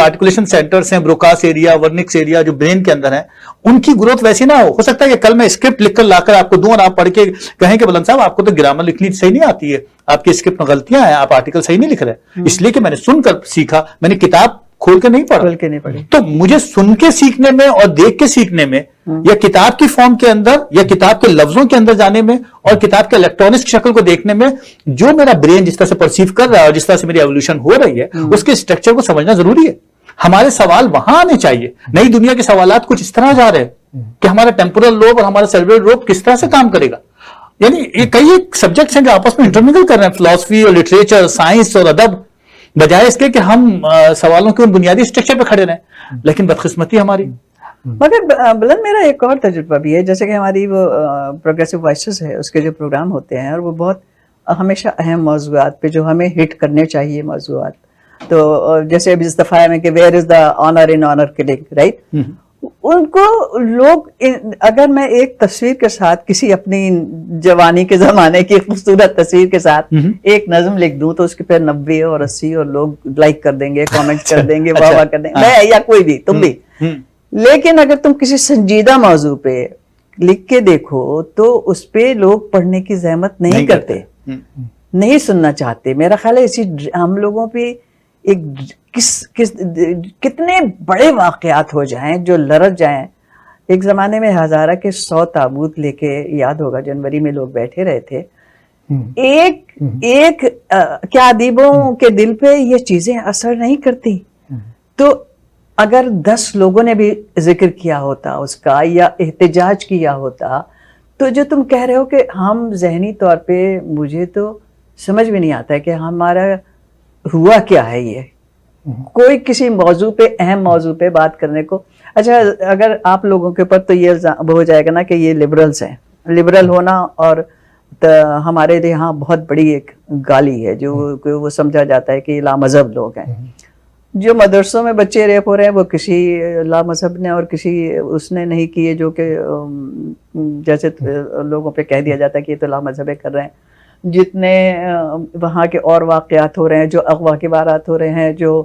آرٹیکولیشن سینٹرز ہیں, بروکاس ایریا, ورنکس ایریا جو برین کے اندر ہیں, ان کی گروتھ ویسی نہ ہو سکتا ہے کہ کل میں اسکرپٹ لکھ کر لا کر آپ کو دوں اور آپ پڑھ کے کہیں کہ بلند صاحب آپ کو تو گرامر لکھنی صحیح نہیں آتی ہے, آپ کی اسکرپٹ میں غلطیاں ہیں, آپ آرٹیکل صحیح نہیں لکھ رہے, اس لیے کہ میں نے سن کر سیکھا, میں نے کتاب کھول کے نہیں پڑھا, کھول کے نہیں پڑھی. تو مجھے سن کے سیکھنے میں اور دیکھ کے سیکھنے میں یا کتاب کی فارم کے اندر یا کتاب کے لفظوں کے اندر جانے میں اور کتاب کے الیکٹرانک شکل کو دیکھنے میں جو میرا برین جس طرح سے پرسیو کر رہا ہے اور جس طرح سے میری ایولیوشن ہو رہی ہے اس کے اسٹرکچر کو سمجھنا ضروری ہے. ہمارے سوال وہاں آنے چاہیے. نئی دنیا کے سوالات کچھ اس طرح جا رہے ہیں کہ ہمارا ٹیمپورل لوب اور ہمارا سیریبرل لوب کس طرح سے کام کرے گا. یعنی یہ کئی سبجیکٹس ہیں جو آپس میں انٹرمنگل کر رہے ہیں, فلاسفی اور لٹریچر, سائنس اور ادب, بجائے اس کے کہ ہم سوالوں کے ان بنیادی اسٹرکچر پہ کھڑے رہیں. لیکن بدقسمتی ہماری. مگر بلند میرا ایک اور تجربہ بھی ہے, جیسے کہ ہماری وہ پروگریسو وائسز ہے, اس کے جو پروگرام ہوتے ہیں اور وہ بہت ہمیشہ اہم موضوعات پہ جو ہمیں ہٹ کرنے چاہیے موضوعات, تو جیسے ابھی استفاع میں کہ where is the honour in honour killing, right, ان کو لوگ اگر میں ایک تصویر کے ساتھ کسی اپنی جوانی کے زمانے کی خوبصورت تصویر کے ساتھ ایک نظم لکھ دوں تو اس کے پھر 90 اور 80 اور لوگ لائک کر دیں گے, کامنٹ کر دیں گے, واہ واہ کر دیں گے, میں یا کوئی بھی, تم بھی. لیکن اگر تم کسی سنجیدہ موضوع پہ لکھ کے دیکھو تو اس پہ لوگ پڑھنے کی زحمت نہیں کرتے, نہیں سننا چاہتے. میرا خیال ہے اسی ہم لوگوں پہ ایک کتنے بڑے واقعات ہو جائیں جو لرز جائیں. ایک زمانے میں ہزارہ کے 100 تابوت لے کے, یاد ہوگا جنوری میں لوگ بیٹھے رہے تھے, ایک کیا ادیبوں کے دل پہ یہ چیزیں اثر نہیں کرتی. تو اگر 10 لوگوں نے بھی ذکر کیا ہوتا اس کا یا احتجاج کیا ہوتا, تو جو تم کہہ رہے ہو کہ ہم ذہنی طور پہ, مجھے تو سمجھ بھی نہیں آتا ہے کہ ہمارا ہوا کیا ہے. یہ کوئی کسی موضوع پہ, اہم موضوع پہ بات کرنے کو, اچھا اگر آپ لوگوں کے اوپر تو یہ ہو جائے گا نا کہ یہ لبرلز ہیں, لبرل ہونا اور ہمارے یہاں بہت بڑی ایک گالی ہے جو وہ سمجھا جاتا ہے کہ یہ لامذہب لوگ ہیں. جو مدرسوں میں بچے ریپ ہو رہے ہیں وہ کسی لامذہب نے اور کسی اس نے نہیں کیے, جو کہ جیسے لوگوں پہ کہہ دیا جاتا ہے کہ یہ تو لامذہب کر رہے ہیں. جتنے وہاں کے اور واقعات ہو رہے ہیں, جو اغوا کے واقعات ہو رہے ہیں, جو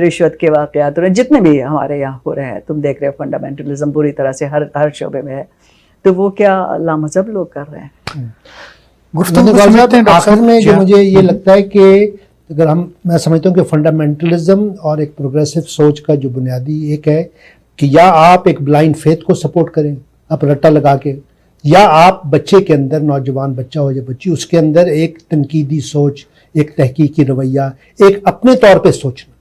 رشوت کے واقعات ہو رہے ہیں, جتنے بھی ہمارے یہاں ہو رہے ہیں, تم دیکھ رہے ہو فنڈامنٹلزم پوری طرح سے ہر شعبے میں ہے, تو وہ کیا لامذہب لوگ کر رہے ہیں. آخر میں جو مجھے یہ لگتا ہے کہ اگر میں سمجھتا ہوں کہ فنڈامنٹلزم اور ایک پروگریسو سوچ کا جو بنیادی ایک ہے کہ یا آپ ایک بلائنڈ فیتھ کو سپورٹ کریں آپ رٹا لگا کے, یا آپ بچے کے اندر, نوجوان بچہ ہو یا بچی, اس کے اندر ایک تنقیدی سوچ, ایک تحقیقی رویہ, ایک اپنے طور پہ سوچنا,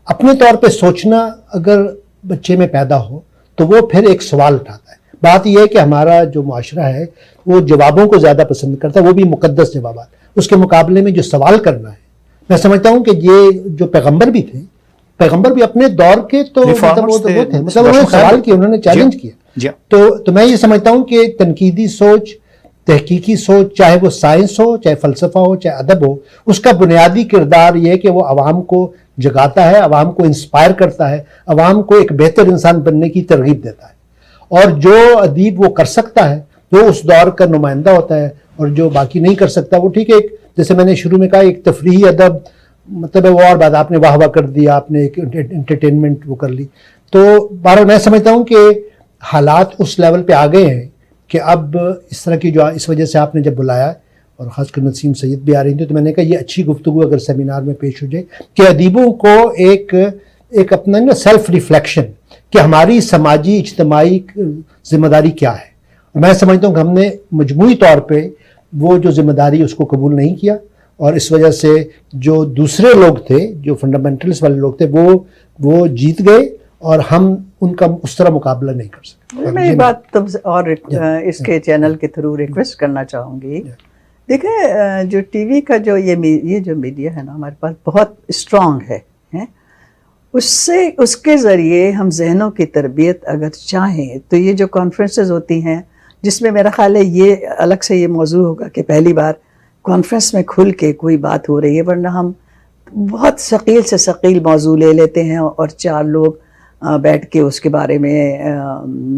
اپنے طور پہ سوچنا اگر بچے میں پیدا ہو تو وہ پھر ایک سوال اٹھاتا ہے. بات یہ ہے کہ ہمارا جو معاشرہ ہے وہ جوابوں کو زیادہ پسند کرتا ہے, وہ بھی مقدس جوابات. اس کے مقابلے میں جو سوال کرنا ہے, میں سمجھتا ہوں کہ یہ جو پیغمبر بھی تھے, پیغمبر بھی اپنے دور کے تو مطلب وہ تھے, مطلب انہوں نے سوال کیا, انہوں نے چیلنج کیا. تو میں یہ سمجھتا ہوں کہ تنقیدی سوچ, تحقیقی سوچ, چاہے وہ سائنس ہو, چاہے فلسفہ ہو, چاہے ادب ہو, اس کا بنیادی کردار یہ ہے کہ وہ عوام کو جگاتا ہے, عوام کو انسپائر کرتا ہے, عوام کو ایک بہتر انسان بننے کی ترغیب دیتا ہے. اور جو ادیب وہ کر سکتا ہے وہ اس دور کا نمائندہ ہوتا ہے, اور جو باقی نہیں کر سکتا وہ ٹھیک ہے, جیسے میں نے شروع میں کہا ایک تفریحی ادب مطلب ہے وہ اور بات, آپ نے واہ واہ کر دیا, آپ نے ایک انٹرٹینمنٹ وہ کر لی. تو بارہ میں سمجھتا ہوں کہ حالات اس لیول پہ آ گئے ہیں کہ اب اس طرح کی جو اس وجہ سے آپ نے جب بلایا اور خاص کر نسیم سید بھی آ رہی تھی, تو میں نے کہا یہ اچھی گفتگو اگر سیمینار میں پیش ہو جائے کہ ادیبوں کو ایک اپنا سیلف ریفلیکشن کہ ہماری سماجی اجتماعی ذمہ داری کیا ہے. میں سمجھتا ہوں کہ ہم نے مجموعی طور پہ وہ جو ذمہ داری اس کو قبول نہیں کیا, اور اس وجہ سے جو دوسرے لوگ تھے, جو فنڈامنٹلس والے لوگ تھے, وہ جیت گئے, اور ہم ان کا اس طرح مقابلہ نہیں کر سکتے. میں یہ بات تم سے اور اس کے چینل کے تھرو ریکویسٹ کرنا چاہوں گی. دیکھیں جو ٹی وی کا جو یہ جو میڈیا ہے نا ہمارے پاس بہت اسٹرانگ ہے, اس کے ذریعے ہم ذہنوں کی تربیت اگر چاہیں تو یہ جو کانفرنسز ہوتی ہیں, جس میں میرا خیال ہے یہ الگ سے یہ موضوع ہوگا کہ پہلی بار کانفرنس میں کھل کے کوئی بات ہو رہی ہے, ورنہ ہم بہت ثقیل سے ثقیل موضوع لے لیتے ہیں اور 4 لوگ بیٹھ کے اس کے بارے میں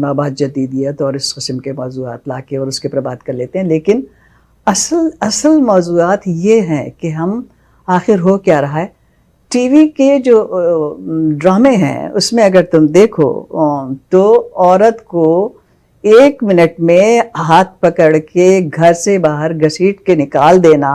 مواد جدیدیت اور اس قسم کے موضوعات لا کے اور اس کے پر بات کر لیتے ہیں. لیکن اصل موضوعات یہ ہیں کہ ہم آخر ہو کیا رہا ہے. ٹی وی کے جو ڈرامے ہیں اس میں اگر تم دیکھو تو عورت کو 1 منٹ میں ہاتھ پکڑ کے گھر سے باہر گھسیٹ کے نکال دینا